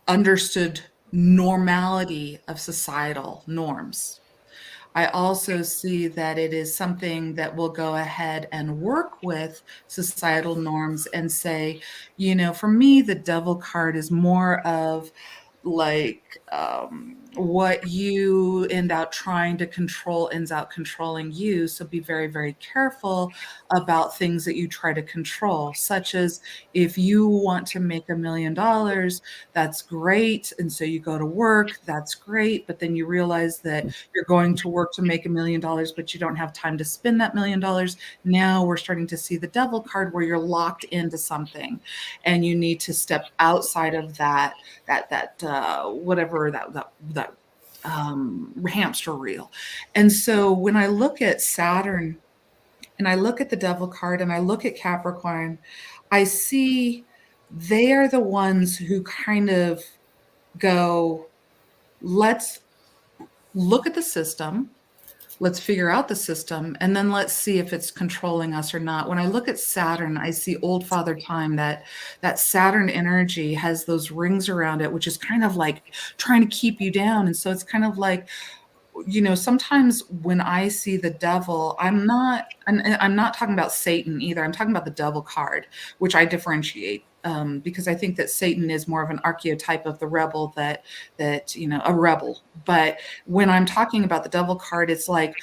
understood normality of societal norms. I also see that it is something that will go ahead and work with societal norms and say, for me, the devil card is more of like what you end out trying to control ends out controlling you. So be very, very careful about things that you try to control, such as if you want to make $1 million, that's great. And so you go to work, that's great. But then you realize that you're going to work to make $1 million, but you don't have time to spend that $1 million. Now we're starting to see the devil card where you're locked into something and you need to step outside of whatever that hamster wheel. And so when I look at Saturn and I look at the devil card and I look at Capricorn, I see they are the ones who kind of go, let's look at the system. Let's figure out the system, and then let's see if it's controlling us or not. When I look at Saturn, I see old Father Time, that Saturn energy has those rings around it, which is kind of like trying to keep you down. And so it's kind of like, sometimes when I see the devil, I'm not talking about Satan either. I'm talking about the devil card, which I differentiate. Because I think that Satan is more of an archetype of the rebel, that a rebel. But when I'm talking about the devil card, it's like,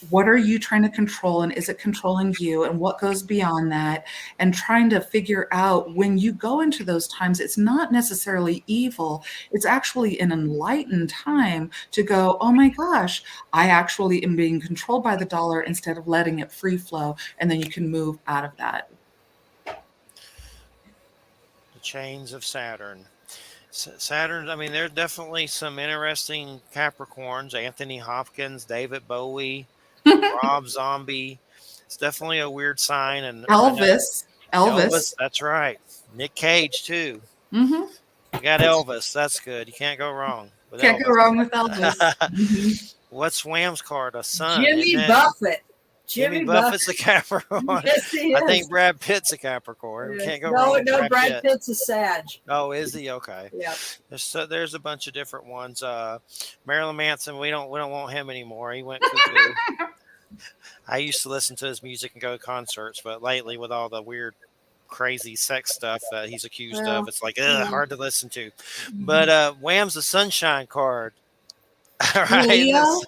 what are you trying to control, and is it controlling you, and what goes beyond that, and trying to figure out, when you go into those times, it's not necessarily evil, it's actually an enlightened time to go, oh my gosh, I actually am being controlled by the dollar instead of letting it free flow, and then you can move out of that. The chains of Saturn. Saturn. I mean, there's definitely some interesting Capricorns. Anthony Hopkins, David Bowie, Rob Zombie. It's definitely a weird sign, and I know Elvis. Elvis. That's right. Nick Cage too. Hmm. You got Elvis. That's good. You can't go wrong with Can't go Elvis. wrong with Elvis. Hmm. What's Wham's card? A sun, isn't Jimmy it? Buffett. Jimmy Jimmy Buffett. Buffett's a Capricorn. Yes, he I is. think Brad Pitt's a Capricorn. Yeah. Can't go wrong No, with no, Brad Brad Pitt. Pitt's a Sag. Oh, is he? Okay. Yeah. There's a bunch of different ones. Marilyn Manson. We don't want him anymore. He went cuckoo. I used to listen to his music and go to concerts, but lately with all the weird, crazy sex stuff that he's accused of, Well, it's like yeah. hard to listen to. But Mhm. Wham's the Sunshine card. All right, Leo.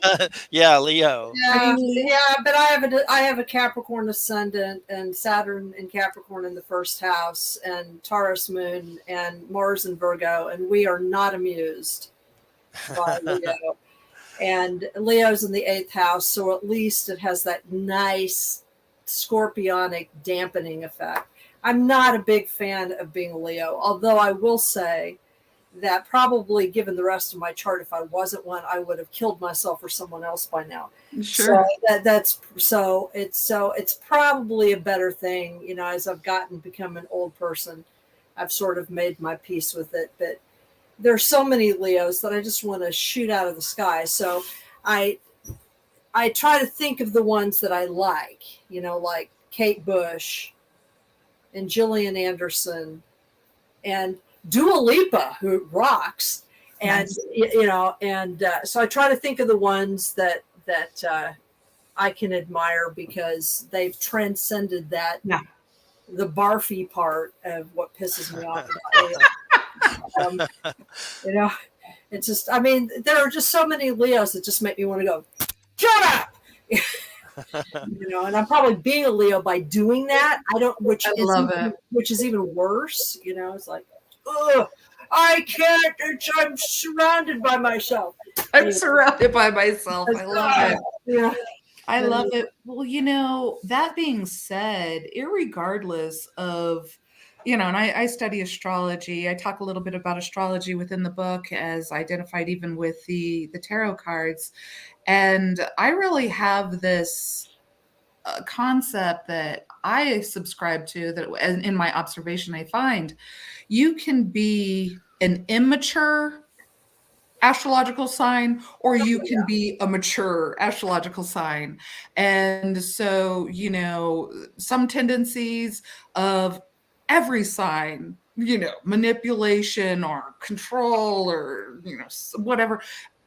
yeah, Leo. Are Yeah, you Leo? yeah, but I have a Capricorn ascendant and Saturn and Capricorn in the first house and Taurus moon and Mars in Virgo, and we are not amused by Leo. And Leo's in the eighth house, so at least it has that nice scorpionic dampening effect. I'm not a big fan of being a Leo, although I will say that probably given the rest of my chart, if I wasn't one, I would have killed myself or someone else by now. So Sure. it's probably a better thing, as I've become an old person, I've sort of made my peace with it. But there's so many Leos that I just want to shoot out of the sky. So I I try to think of the ones that I like, like Kate Bush and Gillian Anderson and Dua Lipa, who rocks. And Nice. so I try to think of the ones that I can admire because they've transcended that Yeah. the barfy part of what pisses me off about it. You know, it's just, I mean, there are just so many Leos that just make me want to go, shut up. And I'm probably being a Leo by doing that. I don't, I love it. which is even worse. It's like, ugh, I can't. I'm surrounded by myself. I'm surrounded by myself. I love it. Yeah. I love it. Well, that being said, irregardless of, and I study astrology. I talk a little bit about astrology within the book as identified even with the tarot cards. And I really have this concept that I subscribe to that in my observation, I find you can be an immature astrological sign or you can be a mature astrological sign. And so, some tendencies of every sign, manipulation or control or, whatever.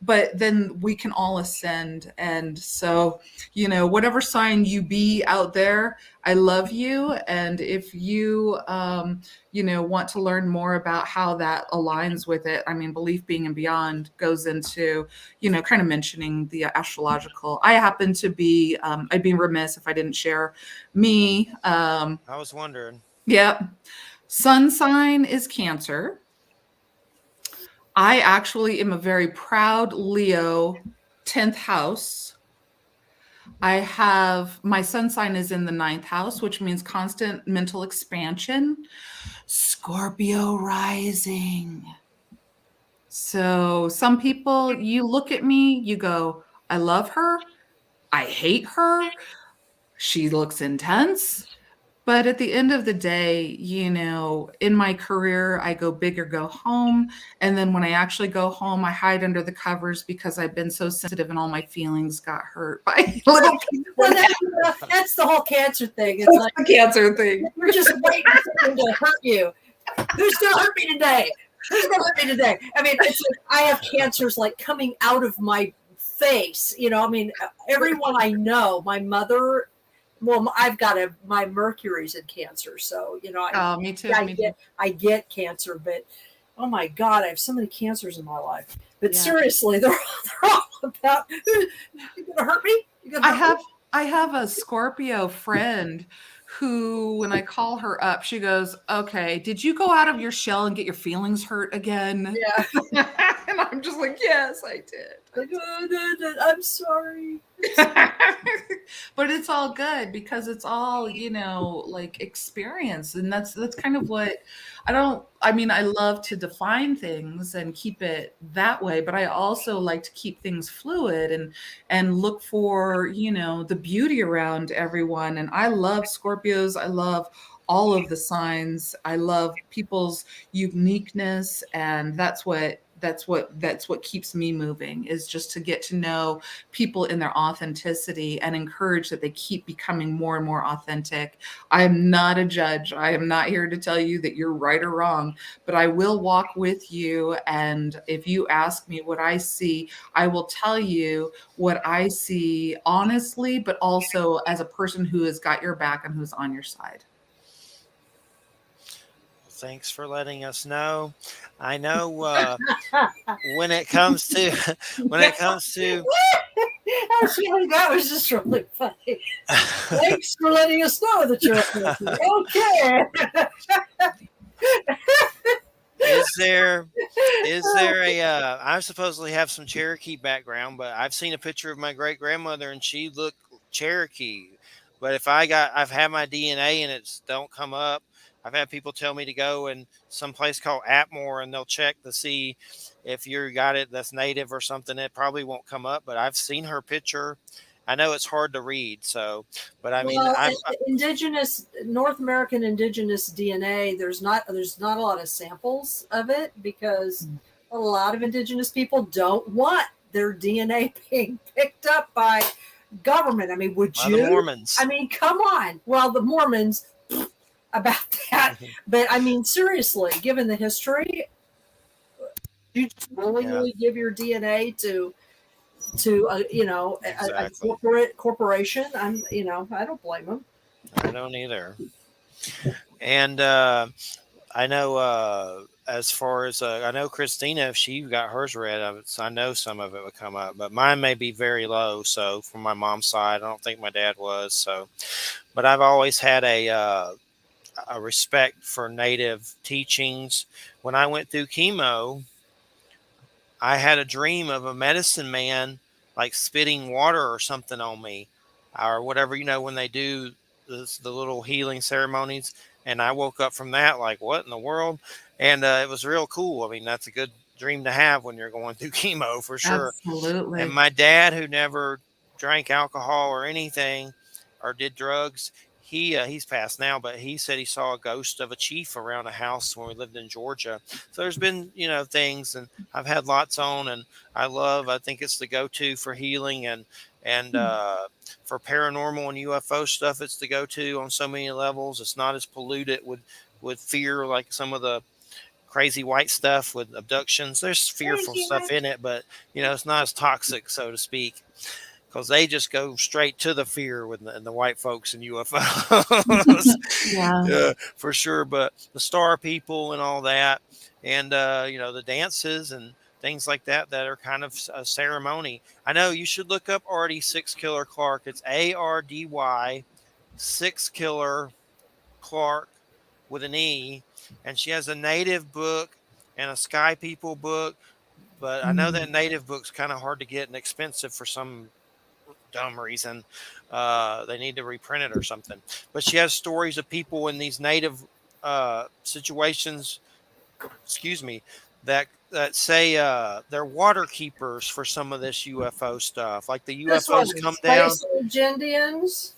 But then we can all ascend. And so, whatever sign you be out there, I love you. And if you, want to learn more about how that aligns with it, I mean, belief, being, and beyond goes into, kind of mentioning the astrological. I happen to be, I'd be remiss if I didn't share me. I was wondering. Yeah. Sun sign is Cancer. I actually am a very proud Leo, 10th house. I have my sun sign is in the 9th house, which means constant mental expansion. Scorpio rising. So some people, you look at me, you go, I love her. I hate her. She looks intense. But at the end of the day, in my career, I go big or go home. And then when I actually go home, I hide under the covers because I've been so sensitive and all my feelings got hurt by little people. Well, that's the whole Cancer thing. It's That's like the Cancer thing. you're just waiting for them to hurt you. Who's gonna hurt me today? Who's gonna hurt me today? I mean, it's like I have cancers like coming out of my face. I mean, everyone I know, my mother. Well, I've got my Mercury's in Cancer, so Oh, me too. I get cancer, but oh my God, I have so many cancers in my life. But Yeah. seriously, they're all about you gonna hurt me. I have a Scorpio friend who, when I call her up, she goes, "Okay, did you go out of your shell and get your feelings hurt again?" Yeah. And I'm just like, "Yes, I did." Like, oh, no, I'm sorry. But it's all good because it's all, like experience. And that's kind of what I mean, I love to define things and keep it that way, but I also like to keep things fluid and look for, the beauty around everyone. And I love Scorpios. I love all of the signs. I love people's uniqueness, and that's what keeps me moving, is just to get to know people in their authenticity and encourage that they keep becoming more and more authentic. I am not a judge. I am not here to tell you that you're right or wrong, but I will walk with you. And if you ask me what I see, I will tell you what I see honestly, but also as a person who has got your back and who's on your side. Thanks for letting us know. I know when it comes to when it comes to Actually, that was just really funny. Thanks for letting us know that you're okay. is there a I supposedly have some Cherokee background, but I've seen a picture of my great grandmother and she looked Cherokee. But if I've had my DNA and it's don't come up, I've had people tell me to go in some place called Atmore and they'll check to see if you got it that's native or something. It probably won't come up, but I've seen her picture. I know it's hard to read, so but I mean Well, I'm indigenous North American indigenous DNA, there's not a lot of samples of it because a lot of indigenous people don't want their DNA being picked up by government. I mean, would by the you? I Mormons. mean, come on. Well, the Mormons about that, but I mean, seriously, given the history, you just Yeah, willingly give your DNA to a exactly. corporation. I don't blame them. I don't either. And I know as far as I know Christina, if she got hers read, I know some of it would come up, but mine may be very low. So from my mom's side, I don't think my dad was. So, but I've always had a respect for native teachings. When I went through chemo, I had a dream of a medicine man like spitting water or something on me or whatever, when they do the little healing ceremonies. And I woke up from that like, what in the world? And it was real cool. I mean, that's a good dream to have when you're going through chemo for sure. And Absolutely. my dad, who never drank alcohol or anything or did drugs, he's passed now, but he said he saw a ghost of a chief around a house when we lived in Georgia. So there's been things, and I've had lots on, and I think it's the go-to for healing and for paranormal and UFO stuff. It's the go-to on so many levels. It's not as polluted with fear like some of the crazy white stuff with abductions. There's fearful stuff in it, but it's not as toxic, so to speak, because they just go straight to the fear with the white folks and UFOs. Yeah. Yeah, for sure. But the star people and all that, and the dances and things like that are kind of a ceremony. I know you should look up Artie Six Killer Clark. It's ARDY Six Killer Clark with an E, and she has a native book and a Sky People book. But I know that Mm. native book's kind of hard to get and expensive for some dumb reason. They need to reprint it or something. But she has stories of people in these native situations. Excuse me, that say they're water keepers for some of this UFO stuff. Like the This one, UFOs come down. Space Age Indians.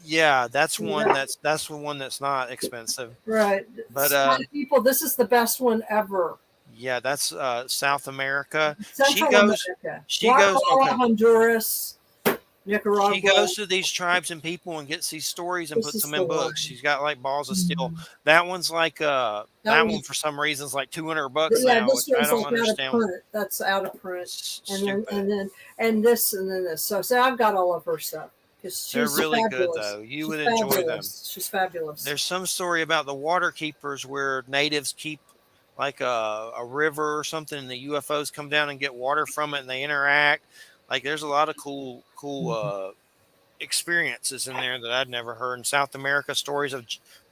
Yeah, that's one. Yeah, That's the one that's not expensive. right. But Sky people, this is the best one ever. yeah, that's South America. She Central goes. America, She goes. Guatemala, Okay. Honduras, She Nicaragua. goes to these tribes and people and gets these stories and This puts is them the in books. one. She's got like balls of steel. Mm. That one's like That that was, one for some reason is like $200 yeah, now, this which I one's don't like out of understand. print. That's out of print. And then Stupid. and then and this and then this. So I've got all of her stuff because They're she's really good fabulous. though. You She's would enjoy them. fabulous. She's fabulous. There's some story about the water keepers where natives keep like a river or something and the UFOs come down and get water from it and they interact. Like there's a lot of cool Mhm. experiences in there that I'd never heard in South America. Stories of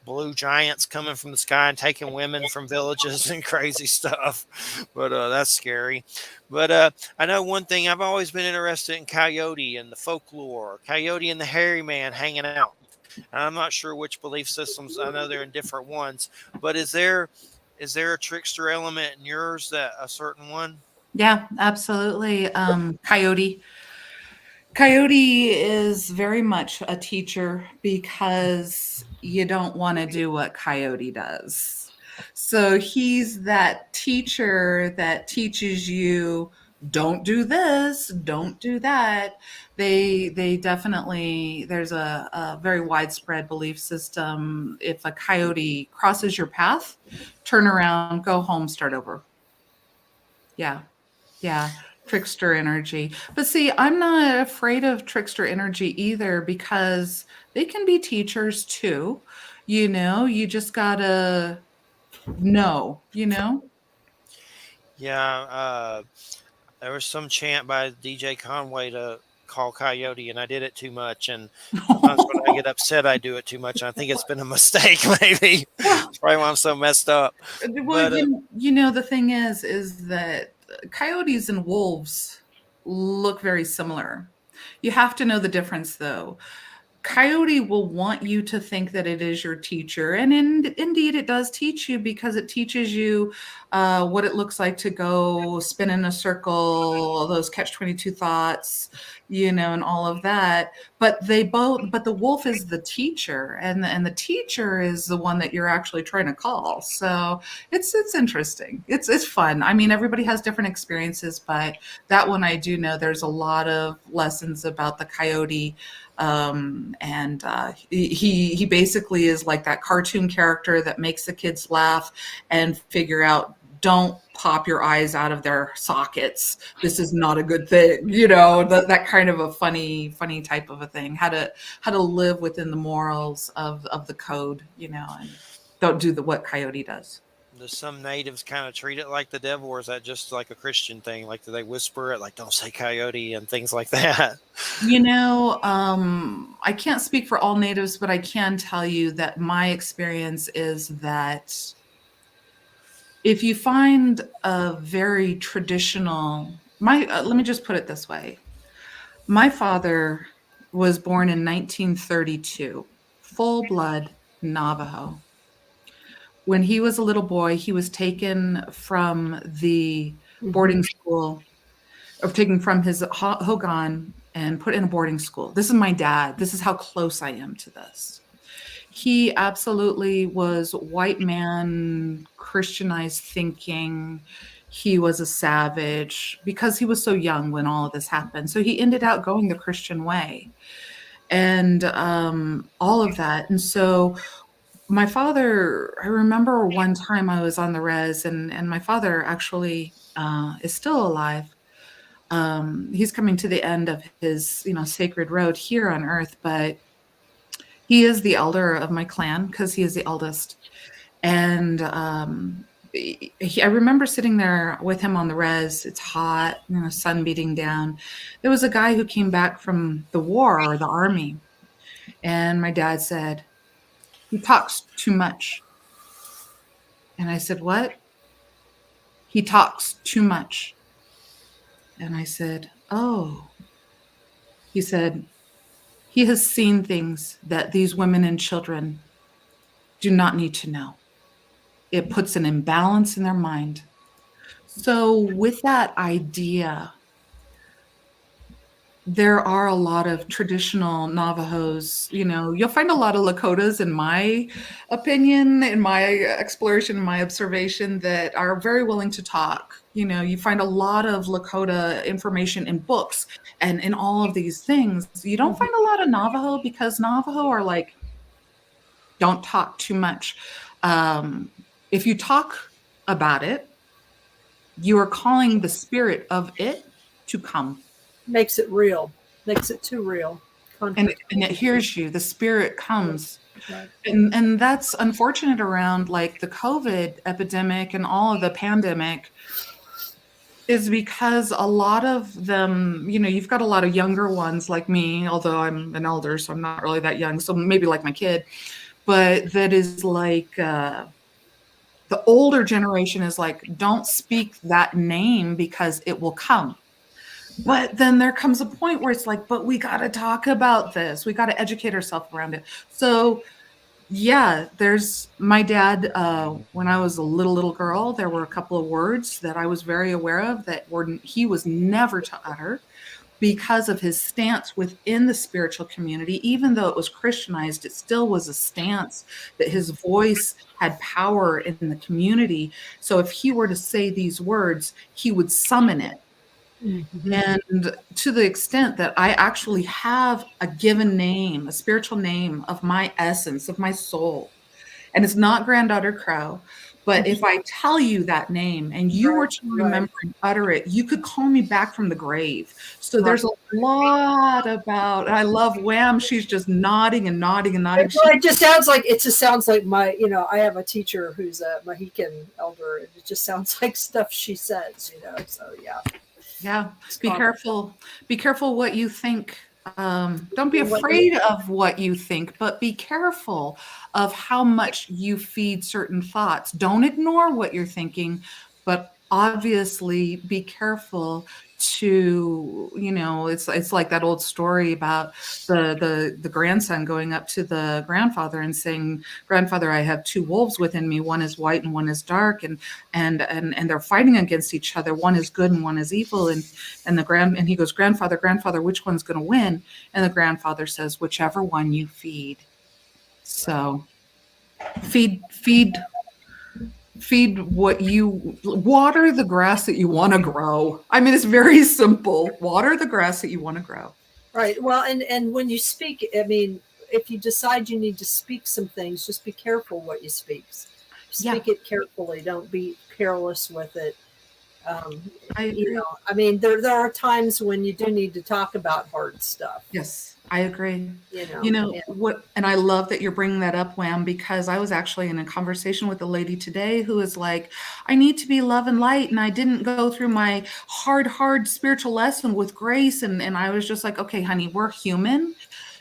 blue giants coming from the sky and taking women from villages and crazy stuff. But that's scary. But I know one thing. I've always been interested in Coyote and the folklore, Coyote and the Hairy Man hanging out. And I'm not sure which belief systems. I know they're in different ones. But is there a trickster element in yours, that a certain one? Yeah, absolutely. Coyote is very much a teacher because you don't want to do what Coyote does. So he's that teacher that teaches you don't do this, don't do that. They definitely, there's a very widespread belief system. If a coyote crosses your path, turn around, go home, start over. Yeah. Yeah, trickster energy. But see, I'm not afraid of trickster energy either because they can be teachers too. You just gotta know, you know? Yeah. There was some chant by DJ Conway to call Coyote, and I did it too much. And sometimes when I get upset, I do it too much. And I think it's been a mistake, maybe. Well, It's probably why I'm so messed up. well, But the thing is that coyotes and wolves look very similar. You have to know the difference though. Coyote will want you to think that it is your teacher. And indeed, it does teach you because it teaches you what it looks like to go spin in a circle, those catch 22 thoughts, and all of that. But the wolf is the teacher, and the teacher is the one that you're actually trying to call. So it's interesting. It's fun. I mean, everybody has different experiences, but that one I do know there's a lot of lessons about the coyote, and he basically is like that cartoon character that makes the kids laugh and figure out, don't pop your eyes out of their sockets, this is not a good thing, that kind of a funny type of a thing, how to live within the morals of the code, and don't do what Coyote does. do some natives kind of treat it like the devil, or is that just like a Christian thing? Like, do they whisper it, like, don't say Coyote and things like that? I can't speak for all natives, but I can tell you that my experience is that if you find a very traditional, let me just put it this way. My father was born in 1932, full blood Navajo. When he was a little boy, he was taken from the boarding school, or taken from his Hogan and put in a boarding school. This is my dad. This is how close I am to this. He absolutely was white man, Christianized thinking. He was a savage because he was so young when all of this happened. So he ended up going the Christian way and all of that. And so my father, I remember one time I was on the res, and my father actually is still alive. He's coming to the end of his, sacred road here on earth, but he is the elder of my clan because he is the eldest. And I remember sitting there with him on the res. It's hot, sun beating down. There was a guy who came back from the war or the army. And my dad said, he talks too much. And I said, what? He talks too much. And I said, oh. He said, he has seen things that these women and children do not need to know. It puts an imbalance in their mind. So with that idea, there are a lot of traditional Navajos, you'll find a lot of Lakotas, in my opinion, in my exploration, in my observation, that are very willing to talk. You find a lot of Lakota information in books and in all of these things. You don't find a lot of Navajo because Navajo are like, don't talk too much. If you talk about it, you are calling the spirit of it to come. Makes it real, makes it too real. And it hears you, the spirit comes. Right. And that's unfortunate around like the COVID epidemic and all of the pandemic, is because a lot of them, you've got a lot of younger ones like me, although I'm an elder, so I'm not really that young. So maybe like my kid, but that is like the older generation is like, don't speak that name because it will come. But then there comes a point where it's like, but we got to talk about this. We got to educate ourselves around it. So yeah, there's my dad. When I was a little girl, there were a couple of words that I was very aware of that were he was never to utter because of his stance within the spiritual community. Even though it was Christianized, it still was a stance that his voice had power in the community. So if he were to say these words, he would summon it. Mm-hmm. And to the extent that I actually have a given name, a spiritual name of my essence, of my soul, and it's not Granddaughter Crow, but if I tell you that name and you were to remember and utter it, you could call me back from the grave. So there's a lot about, and I love Wham. She's just nodding and nodding and nodding. It just sounds like my, I have a teacher who's a Mohican elder, and it just sounds like stuff she says, so yeah. Yeah. Be careful. Be careful what you think. Don't be afraid of what you think, but be careful of how much you feed certain thoughts. Don't ignore what you're thinking, but obviously be careful to, it's like that old story about the grandson going up to the grandfather and saying, "Grandfather, I have two wolves within me. One is white and one is dark, and they're fighting against each other. One is good and one is evil." And he goes, "Grandfather, which one's going to win?" And the grandfather says, "Whichever one you feed." So feed what you water the grass that you want to grow. I mean, it's very simple. Water the grass that you want to grow. Right. Well, and when you speak, I mean, if you decide you need to speak some things, just be careful what you speak. Speak it carefully. Don't be careless with it. I agree. I mean, there are times when you do need to talk about hard stuff. Yes, I agree. And I love that you're bringing that up, Wham, because I was actually in a conversation with a lady today who is like, I need to be love and light, and I didn't go through my hard spiritual lesson with grace. And I was just like, okay, honey, we're human.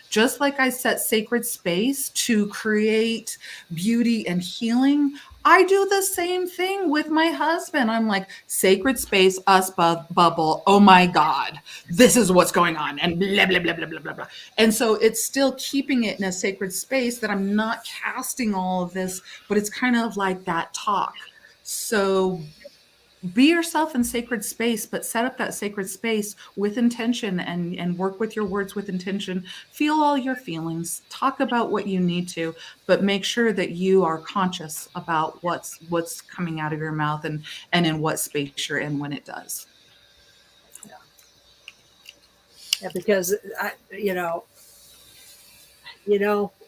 Just like I set sacred space to create beauty and healing, I do the same thing with my husband. I'm like, sacred space, us bubble. Oh my God, this is what's going on. And blah, blah, blah, blah, blah, blah, blah. And so it's still keeping it in a sacred space that I'm not casting all of this, but it's kind of like that talk. So be yourself in sacred space, but set up that sacred space with intention and work with your words with intention. Feel all your feelings, talk about what you need to, but make sure that you are conscious about what's coming out of your mouth and in what space you're in when it does. Yeah, because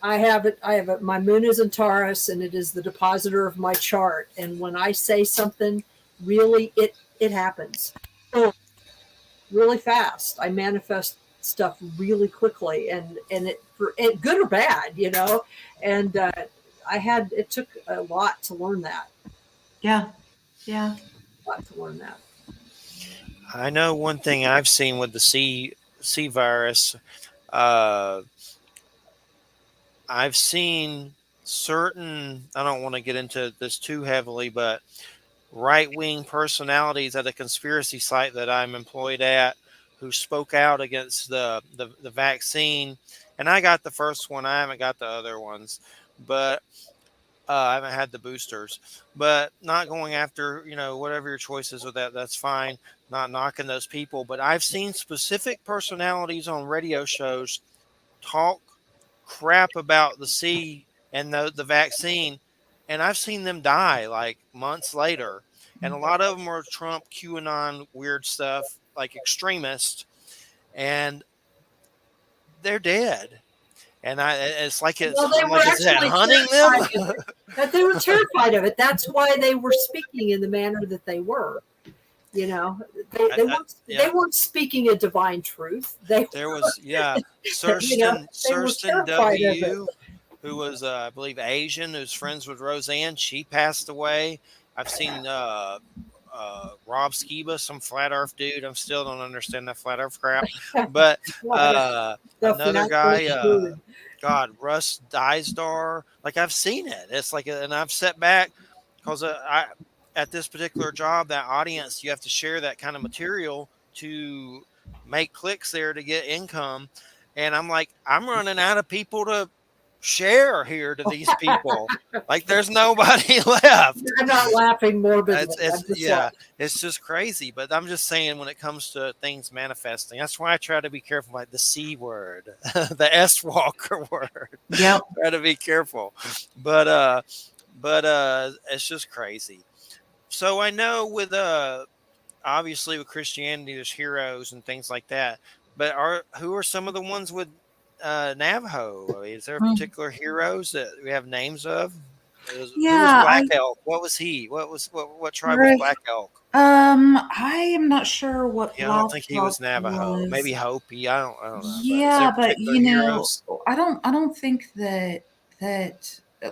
I have it. My moon is in Taurus, and it is the depositor of my chart. And when I say something, really, it happens really fast. I manifest stuff really quickly, and it good or bad, And it took a lot to learn that. Yeah. A lot to learn that. I know one thing I've seen with the C virus. I've seen certain, I don't want to get into this too heavily, but right-wing personalities at a conspiracy site that I'm employed at who spoke out against the vaccine. And I got the first one. I haven't got the other ones, but I haven't had the boosters. But not going after, whatever your choice is with that, that's fine. Not knocking those people. But I've seen specific personalities on radio shows talk crap about the C and the vaccine, and I've seen them die like months later. And a lot of them are Trump, QAnon, weird stuff, like extremists, and they're dead. And it's like they were actually hunting them. That they were terrified of it. That's why they were speaking in the manner that they were. They weren't speaking a divine truth. Kirsten W., who was, I believe, Asian, who's friends with Roseanne. She passed away. I've seen Rob Skiba, some flat Earth dude. I'm still don't understand that flat Earth crap. But The another flat guy, Earth dude. God, Russ Dysdar. Like I've seen it. It's like, and I've sat back because I at this particular job, that audience, you have to share that kind of material to make clicks there to get income. And I'm like, I'm running out of people to share here to these people. Like there's nobody left. I'm not laughing morbidly. It's I'm just yeah, like, it's just crazy. But I'm just saying, when it comes to things manifesting, that's why I try to be careful. Like the C word, the S Walker word. Yep. Try to be careful. But it's just crazy. So I know with obviously with Christianity, there's heroes and things like that. But are who are some of the ones with Navajo? I mean, is there Mm. particular heroes that we have names of? Who was Yeah, Black Elk? What was he? What tribe was Right. Black Elk? I am not sure what Yeah, I don't Black think he was Elk Navajo. Maybe was. Hopi. I don't know. But is there Yeah, but particular heroes? I don't think that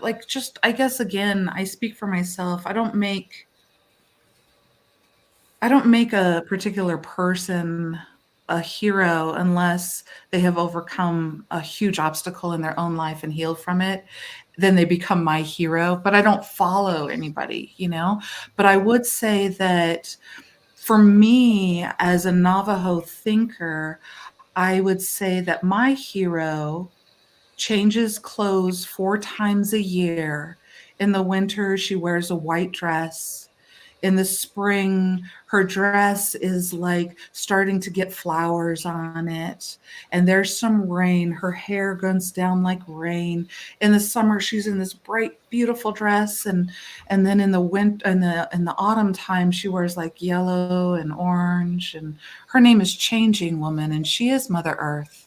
like, just, I guess, again, I speak for myself. I don't make a particular person a hero unless they have overcome a huge obstacle in their own life and healed from it. Then they become my hero, but I don't follow anybody. But I would say that for me, as a Navajo thinker, I would say that my hero changes clothes 4 times a year. In the winter, she wears a white dress. In the spring, her dress is like starting to get flowers on it. And there's some rain. Her hair goes down like rain. In the summer, she's in this bright, beautiful dress. And then in the winter, in the autumn time, she wears like yellow and orange. And her name is Changing Woman, and she is Mother Earth.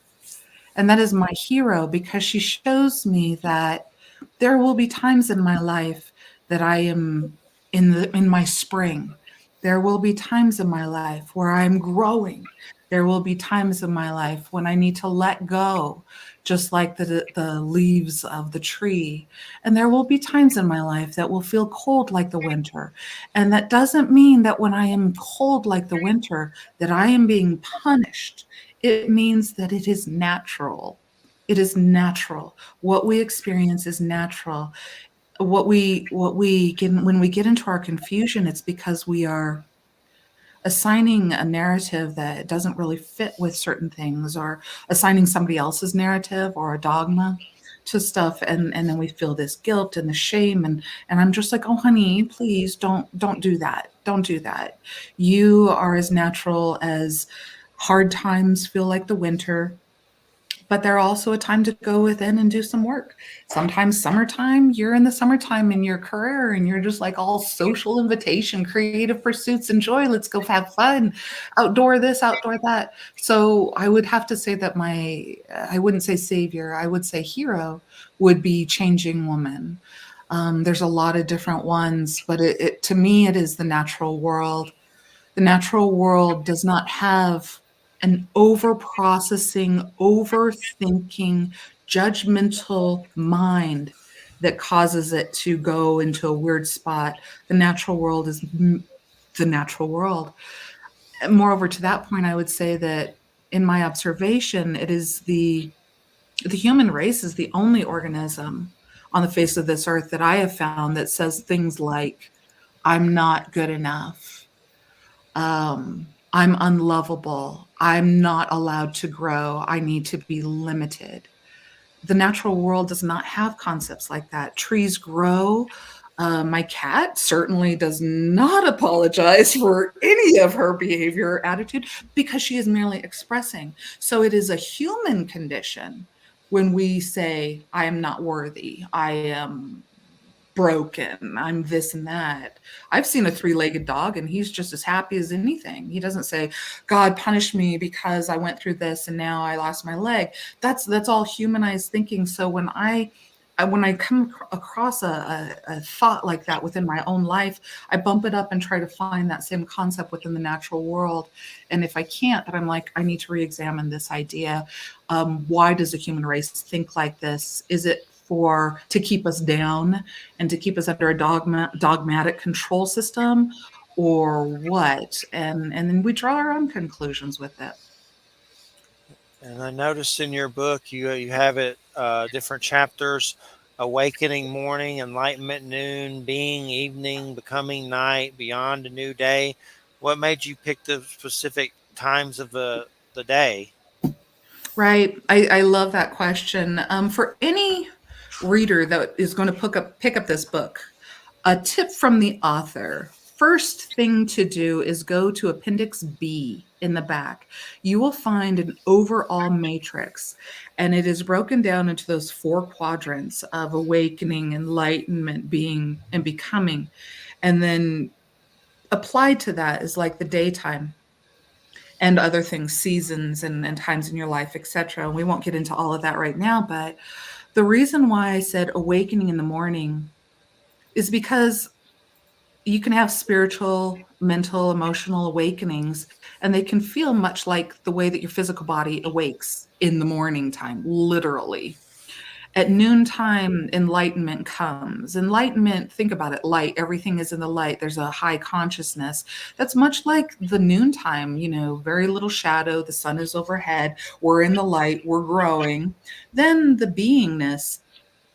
And that is my hero because she shows me that there will be times in my life that I am in my spring. There will be times in my life where I'm growing. There will be times in my life when I need to let go, just like the leaves of the tree. And there will be times in my life that will feel cold like the winter. And that doesn't mean that when I am cold like the winter, that I am being punished. It means that it is natural. It is natural. What we experience is natural. What we get when we get into our confusion, it's because we are assigning a narrative that doesn't really fit with certain things, or assigning somebody else's narrative or a dogma to stuff, and then we feel this guilt and the shame, and I'm just like, oh honey, please don't do that. Don't do that. You are as natural as hard times feel like the winter, but they're also a time to go within and do some work. Sometimes summertime, you're in the summertime in your career and you're just like all social invitation, creative pursuits, enjoy, let's go have fun, outdoor this, outdoor that. So I would have to say that I wouldn't say savior, I would say hero would be Changing Woman. There's a lot of different ones, but to me, it is the natural world. The natural world does not have an over processing, overthinking, judgmental mind that causes it to go into a weird spot. The natural world is the natural world. And moreover, to that point, I would say that in my observation, it is the human race is the only organism on the face of this earth that I have found that says things like, I'm not good enough. I'm unlovable. I'm not allowed to grow. I need to be limited. The natural world does not have concepts like that. Trees grow. My cat certainly does not apologize for any of her behavior or attitude because she is merely expressing. So it is a human condition when we say, I am not worthy. I am broken. I'm this and that. I've seen a three-legged dog and he's just as happy as anything. He doesn't say, God punished me because I went through this and now I lost my leg. That's all humanized thinking. So when I come across a thought like that within my own life, I bump it up and try to find that same concept within the natural world. And if I can't, then I'm like, I need to re-examine this idea. Why does the human race think like this? Is it to keep us down and to keep us under a dogmatic control system? or what? And then we draw our own conclusions with it. And I noticed in your book you have it different chapters: awakening, morning; enlightenment, noon; being, evening; becoming, night; beyond, a new day. What made you pick the specific times of the day? Right. I love that question. For any reader that is going to pick up this book, a tip from the author. First thing to do is go to Appendix B in the back. You will find an overall matrix, and it is broken down into those four quadrants of awakening, enlightenment, being, and becoming. And then applied to that is like the daytime and other things, seasons and times in your life, etc. We won't get into all of that right now, but the reason why I said awakening in the morning is because you can have spiritual, mental, emotional awakenings, and they can feel much like the way that your physical body awakes in the morning time, literally. At noontime, enlightenment comes. Enlightenment, think about it, light, everything is in the light. There's a high consciousness. That's much like the noontime, very little shadow. The sun is overhead. We're in the light. We're growing. Then the beingness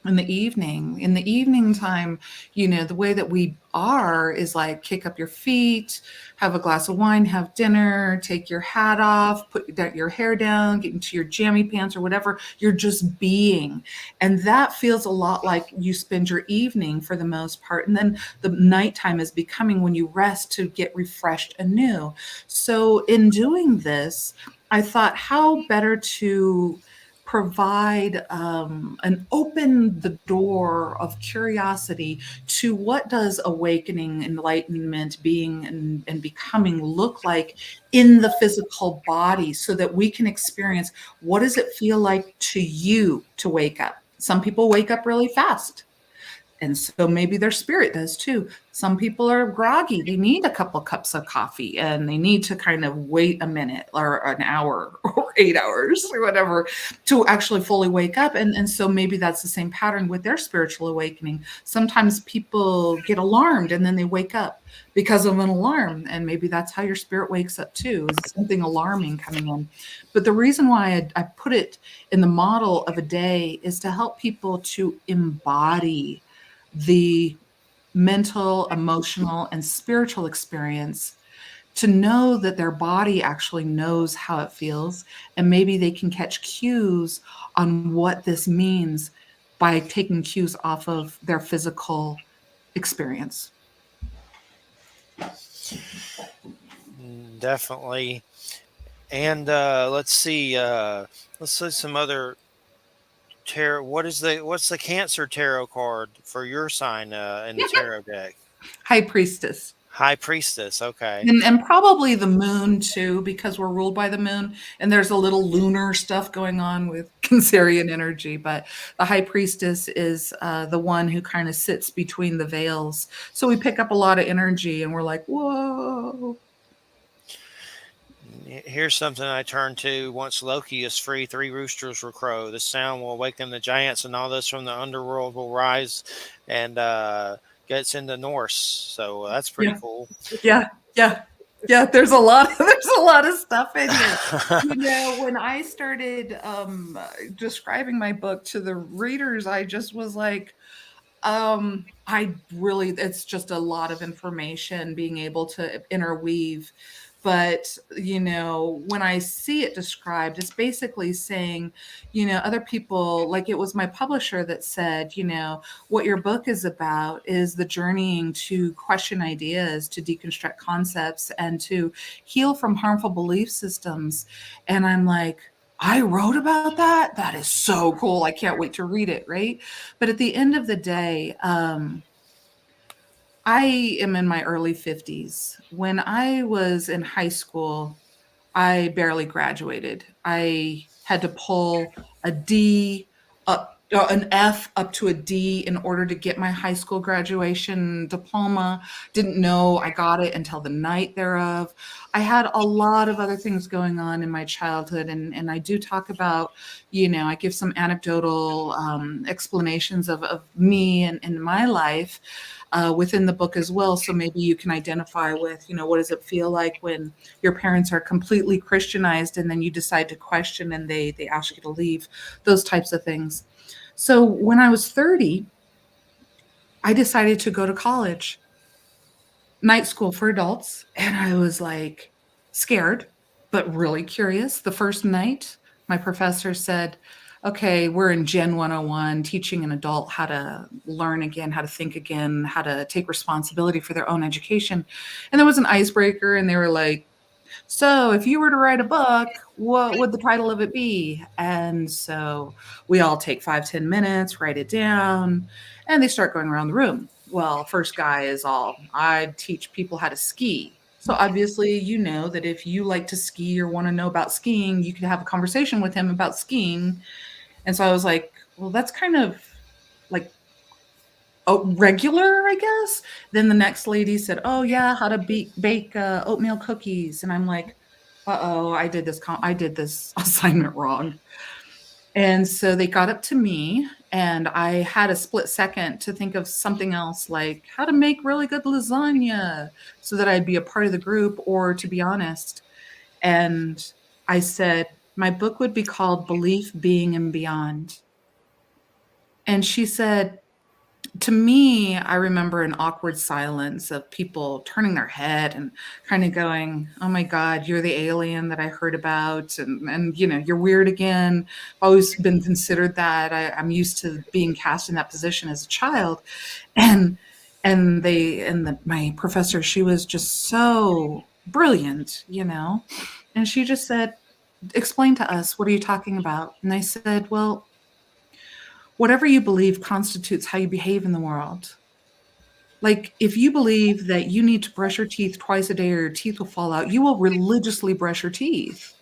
in the evening time, the way that we are is like kick up your feet, have a glass of wine, have dinner, take your hat off, put your hair down, get into your jammy pants or whatever. You're just being. And that feels a lot like you spend your evening for the most part. And then the nighttime is becoming when you rest to get refreshed anew. So in doing this, I thought, how better to provide and open the door of curiosity to what does awakening, enlightenment, being, and becoming look like in the physical body, so that we can experience what does it feel like to you to wake up. Some people wake up really fast, and so maybe their spirit does too. Some people are groggy. They need a couple cups of coffee and they need to kind of wait a minute or an hour or 8 hours or whatever to actually fully wake up. And so maybe that's the same pattern with their spiritual awakening. Sometimes people get alarmed and then they wake up because of an alarm. And maybe that's how your spirit wakes up too, is something alarming coming in. But the reason why I put it in the model of a day is to help people to embody the mental, emotional, and spiritual experience, to know that their body actually knows how it feels. And maybe they can catch cues on what this means by taking cues off of their physical experience. Definitely. And let's see some other tarot. What's the Cancer tarot card for your sign in the tarot deck? High priestess. High Priestess. Okay. And probably the moon too, because we're ruled by the moon, and there's a little lunar stuff going on with Cancerian energy. But the high priestess is the one who kind of sits between the veils. So we pick up a lot of energy, and we're like, whoa. Here's something I turn to. Once Loki is free, three roosters will crow. The sound will awaken the giants, and all this from the underworld will rise and gets into Norse. So that's pretty Yeah, cool. yeah, yeah. Yeah, there's a lot there's a lot of stuff in here. When I started describing my book to the readers, I just was like, I really, it's just a lot of information being able to interweave. But, when I see it described, it's basically saying, other people, like it was my publisher that said, what your book is about is the journeying to question ideas, to deconstruct concepts, and to heal from harmful belief systems. And I'm like, I wrote about that. That is so cool. I can't wait to read it. Right. But at the end of the day, I am in my early 50s. When I was in high school, I barely graduated. I had to pull a D up, an F up to a D in order to get my high school graduation diploma. Didn't know I got it until the night thereof. I had a lot of other things going on in my childhood. And I do talk about, I give some anecdotal explanations of me and my life. within the book as well. So maybe you can identify with, what does it feel like when your parents are completely Christianized and then you decide to question and they ask you to leave, those types of things. So when I was 30, I decided to go to college, night school for adults. And I was like scared, but really curious. The first night, my professor said, okay, we're in Gen 101, teaching an adult how to learn again, how to think again, how to take responsibility for their own education. And there was an icebreaker, and they were like, so if you were to write a book, what would the title of it be? And so we all take 5-10 minutes, write it down, and they start going around the room. Well, first guy is all, I teach people how to ski. So obviously, you know that if you like to ski or want to know about skiing, you could have a conversation with him about skiing. And so I was like, well, that's kind of like regular, I guess. Then the next lady said, oh yeah, how to bake oatmeal cookies. And I'm like, uh-oh, I did this assignment wrong. And so they got up to me, and I had a split second to think of something else, like how to make really good lasagna so that I'd be a part of the group, or to be honest. And I said, my book would be called Belief, Being, and Beyond. And she said, to me, I remember an awkward silence of people turning their head and kind of going, oh my God, you're the alien that I heard about. And you're weird again. I've always been considered that. I'm used to being cast in that position as a child. And my professor, she was just so brilliant, and she just said, explain to us, what are you talking about? And I said, well, whatever you believe constitutes how you behave in the world. Like, if you believe that you need to brush your teeth twice a day or your teeth will fall out, you will religiously brush your teeth.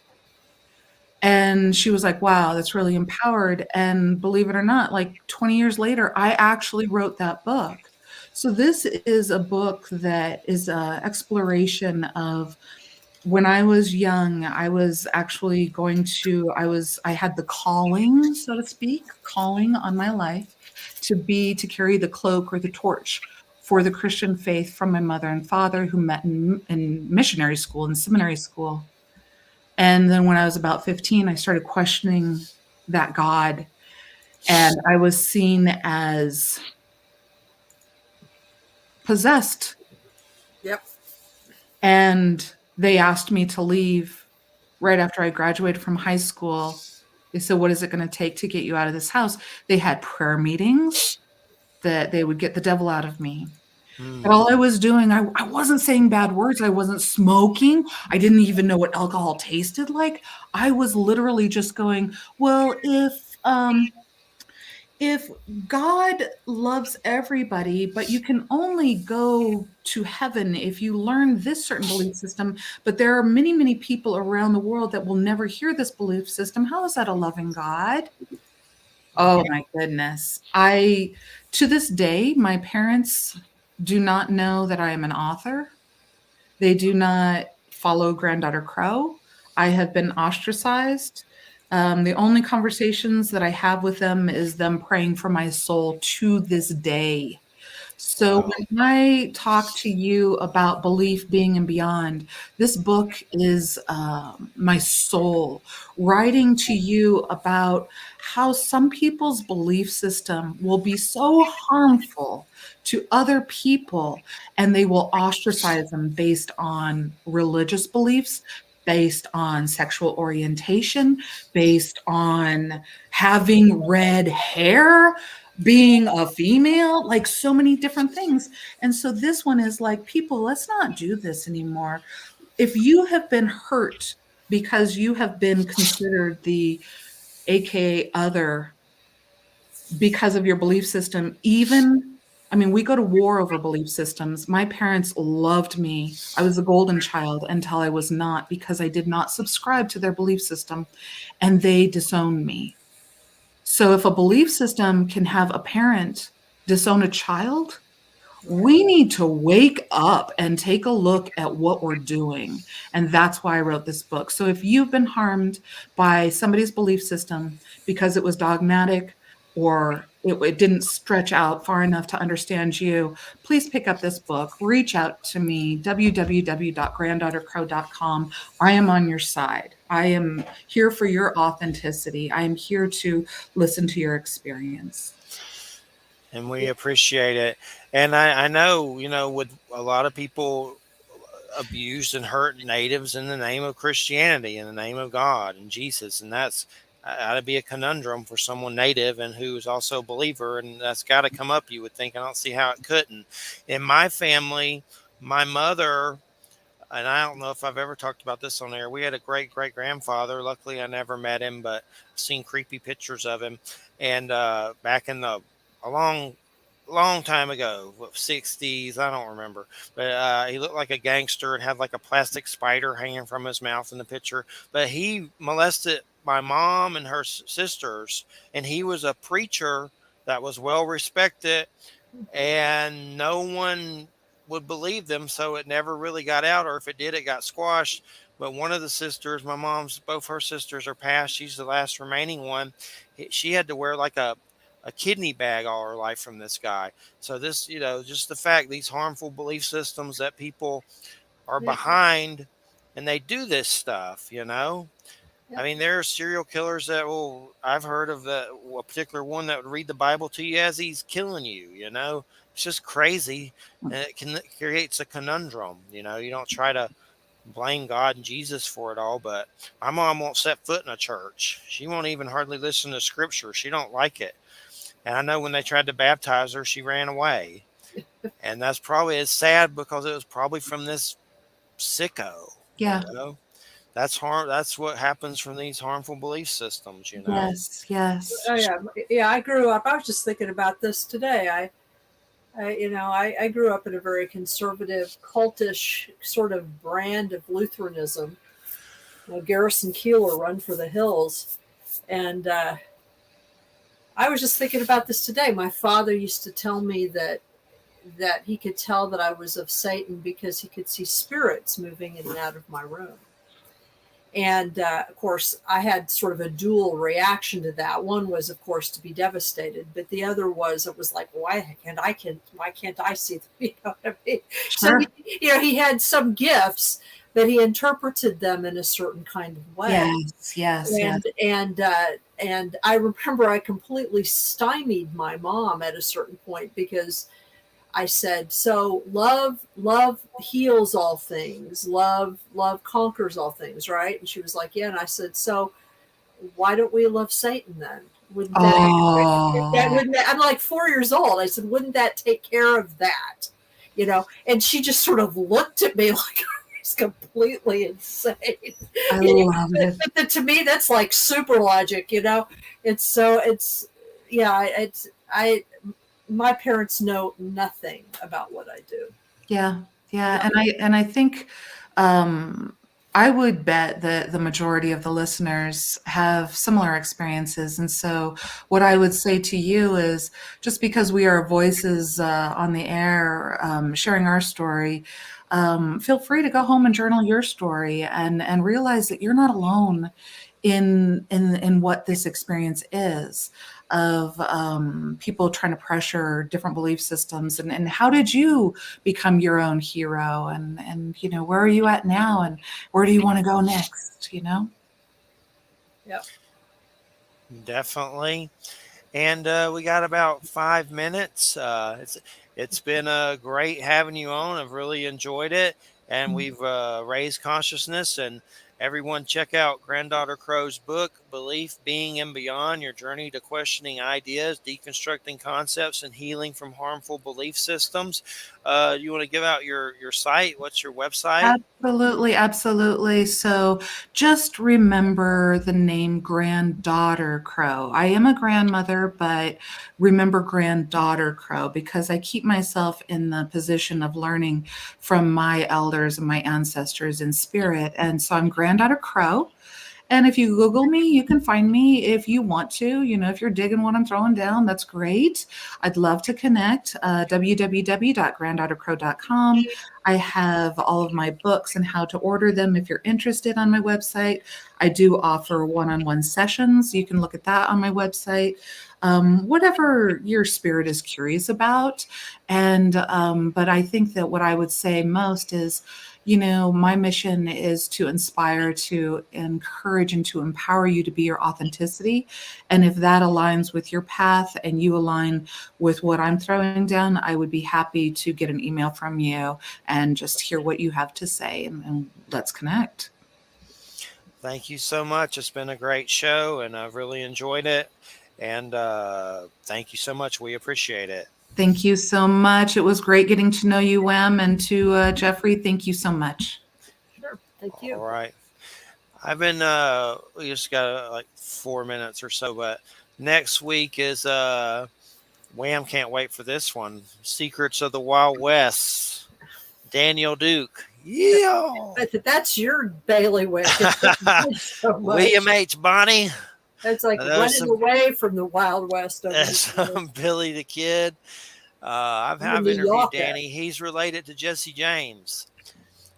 And she was like, wow, that's really empowered. And believe it or not, like 20 years later, I actually wrote that book. So this is a book that is an exploration of, when I was young, I was actually I had the calling, so to speak, calling on my life to carry the cloak or the torch for the Christian faith from my mother and father, who met in missionary school and seminary school. And then when I was about 15, I started questioning that God, and I was seen as possessed. Yep. And they asked me to leave right after I graduated from high school. They said, what is it going to take to get you out of this house? They had prayer meetings that they would get the devil out of me. But all I was doing, I wasn't saying bad words. I wasn't smoking. I didn't even know what alcohol tasted like. I was literally just going, well, if God loves everybody, but you can only go to heaven if you learn this certain belief system, but there are many, many people around the world that will never hear this belief system, how is that a loving God? Oh my goodness. To this day, my parents do not know that I am an author. They do not follow Granddaughter Crow. I have been ostracized. The only conversations that I have with them is them praying for my soul to this day. So when I talk to you about belief, being, and beyond, this book is my soul writing to you about how some people's belief system will be so harmful to other people, and they will ostracize them based on religious beliefs, based on sexual orientation, based on having red hair, being a female, like so many different things. And so this one is like, people, let's not do this anymore. If you have been hurt because you have been considered the AKA other because of your belief system, we go to war over belief systems. My parents loved me. I was a golden child until I was not, because I did not subscribe to their belief system, and they disowned me. So if a belief system can have a parent disown a child, we need to wake up and take a look at what we're doing. And that's why I wrote this book. So if you've been harmed by somebody's belief system because it was dogmatic, or it didn't stretch out far enough to understand you, please pick up this book. Reach out to me, www.granddaughtercrow.com. I am on your side. I am here for your authenticity. I am here to listen to your experience. And we appreciate it. And I know, with a lot of people abused and hurt natives in the name of Christianity, in the name of God and Jesus, and that's got to be a conundrum for someone native and who's also a believer, and that's got to come up. You would think. I don't see how it couldn't. In my family, my mother, and I don't know if I've ever talked about this on air. We had a great great grandfather. Luckily, I never met him, but I've seen creepy pictures of him. And back in the a long time ago, what, 60s, I don't remember, but he looked like a gangster and had like a plastic spider hanging from his mouth in the picture. But he molested my mom and her sisters, and he was a preacher that was well respected, and no one would believe them, so it never really got out, or if it did, it got squashed. But one of the sisters, my mom's, both her sisters are passed. She's the last remaining one. She had to wear like a kidney bag all her life from this guy. So this, just the fact, these harmful belief systems that people are Yeah. behind, and they do this stuff. I Yep. mean, there are serial killers that will. I've heard of a particular one that would read the Bible to you as he's killing you. It's just crazy, and it creates a conundrum. You don't try to blame God and Jesus for it all, but my mom won't set foot in a church. She won't even hardly listen to scripture. She don't like it. And I know when they tried to baptize her, she ran away. And that's probably it's sad because it was probably from this sicko. You Yeah. know, that's what happens from these harmful belief systems. Yes. Yes. Oh yeah, yeah. I grew up. I was just thinking about this today. I grew up in a very conservative, cultish sort of brand of Lutheranism. Garrison Keeler, Run for the Hills, and I was just thinking about this today. My father used to tell me that he could tell that I was of Satan because he could see spirits moving in and out of my room. And of course, I had sort of a dual reaction to that. One was, of course, to be devastated, but the other was, it was like, why can't I see them? You know what I mean? So Sure. he had some gifts, but he interpreted them in a certain kind of way. Yes. Yes. Yes. And I remember I completely stymied my mom at a certain point because I said, so love heals all things. Love conquers all things, right? And she was like, yeah. And I said, so why don't we love Satan then? Wouldn't Oh. I'm like 4 years old. I said, wouldn't that take care of that? And she just sort of looked at me like I was completely insane. I love it. But to me, that's like super logic. I my parents know nothing about what I do. Yeah, yeah, No. and I think I would bet that the majority of the listeners have similar experiences, and so what I would say to you is, just because we are voices on the air sharing our story, feel free to go home and journal your story, and realize that you're not alone in what this experience is of people trying to pressure different belief systems, and how did you become your own hero, and where are you at now, and where do you want to go next. Yep. Definitely. And we got about 5 minutes. It's been great having you on. I've really enjoyed it, and we've raised consciousness. And everyone, check out Granddaughter Crow's book, "Belief, Being, and Beyond: Your Journey to Questioning Ideas, Deconstructing Concepts, and Healing from Harmful Belief Systems." You want to give out your site? What's your website? Absolutely, absolutely. So just remember the name Granddaughter Crow. I am a grandmother, but remember Granddaughter Crow, because I keep myself in the position of learning from my elders and my ancestors in spirit. And so I'm Granddaughter Crow. And if you Google me, you can find me if you want to. If you're digging what I'm throwing down, that's great. I'd love to connect. www.granddaughtercrow.com. I have all of my books and how to order them if you're interested on my website. I do offer one-on-one sessions. You can look at that on my website. Whatever your spirit is curious about. But I think that what I would say most is, my mission is to inspire, to encourage, and to empower you to be your authenticity. And if that aligns with your path and you align with what I'm throwing down, I would be happy to get an email from you and just hear what you have to say, and let's connect. Thank you so much. It's been a great show, and I've really enjoyed it. And thank you so much. We appreciate it. Thank you so much. It was great getting to know you, Wem, and to Jeffrey, thank you so much. Sure. Thank you. All right. I've been, we just got like 4 minutes or so, but next week is, Wham, can't wait for this one. Secrets of the Wild West. Daniel Duke. Yeah. But that's your bailiwick. So William H. Bonney. It's like running away from the Wild West. That's Billy the Kid. I've interviewed Danny. He's related to Jesse James.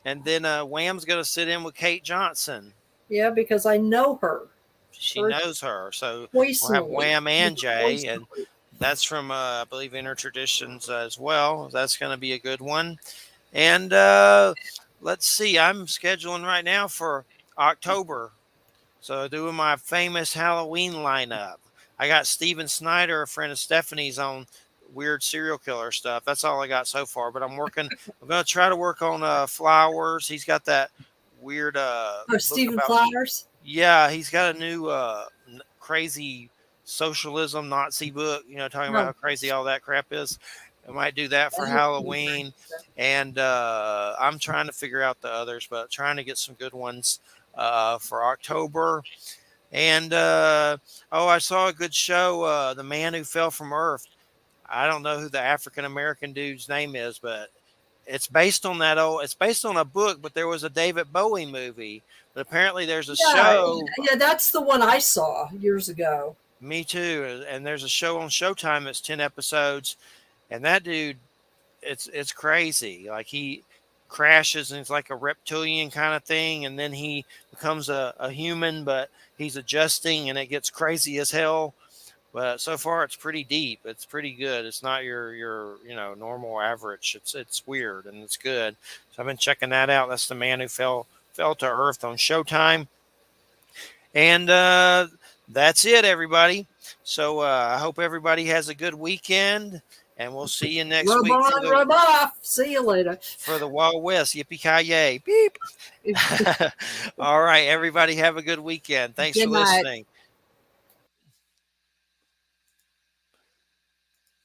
And then Wham's going to sit in with Kate Johnson. Yeah, because I know her. She knows her. So we'll have Wham and Jay. And that's from, I believe, Inner Traditions as well. That's going to be a good one. And let's see. I'm scheduling right now for October. So doing my famous Halloween lineup. I got Steven Snyder, a friend of Stephanie's, on weird serial killer stuff. That's all I got so far. But I'm going to try to work on Flowers. He's got that weird Stephen Flowers. Yeah, he's got a new crazy socialism Nazi book, talking about how crazy all that crap is. I might do that for Halloween. And I'm trying to figure out the others, but trying to get some good ones for October. And I saw a good show, The Man Who Fell from Earth. I don't know who the African American dude's name is, but it's based on it's based on a book, but there was a David Bowie movie. But apparently there's a show. Yeah, that's the one I saw years ago. Me too. And there's a show on Showtime that's 10 episodes. And that dude, it's crazy. Like, he crashes and it's like a reptilian kind of thing, and then he becomes a human, but he's adjusting, and it gets crazy as hell. But so far it's pretty deep. It's pretty good. It's not your normal average. It's weird and it's good. So I've been checking that out. That's The Man Who Fell to Earth on Showtime. And that's it, everybody. So I hope everybody has a good weekend. And we'll see you next week. Rub off. See you later. For the Wild West. Yippee-ki-yay. Beep. All right, everybody have a good weekend. Thanks for listening.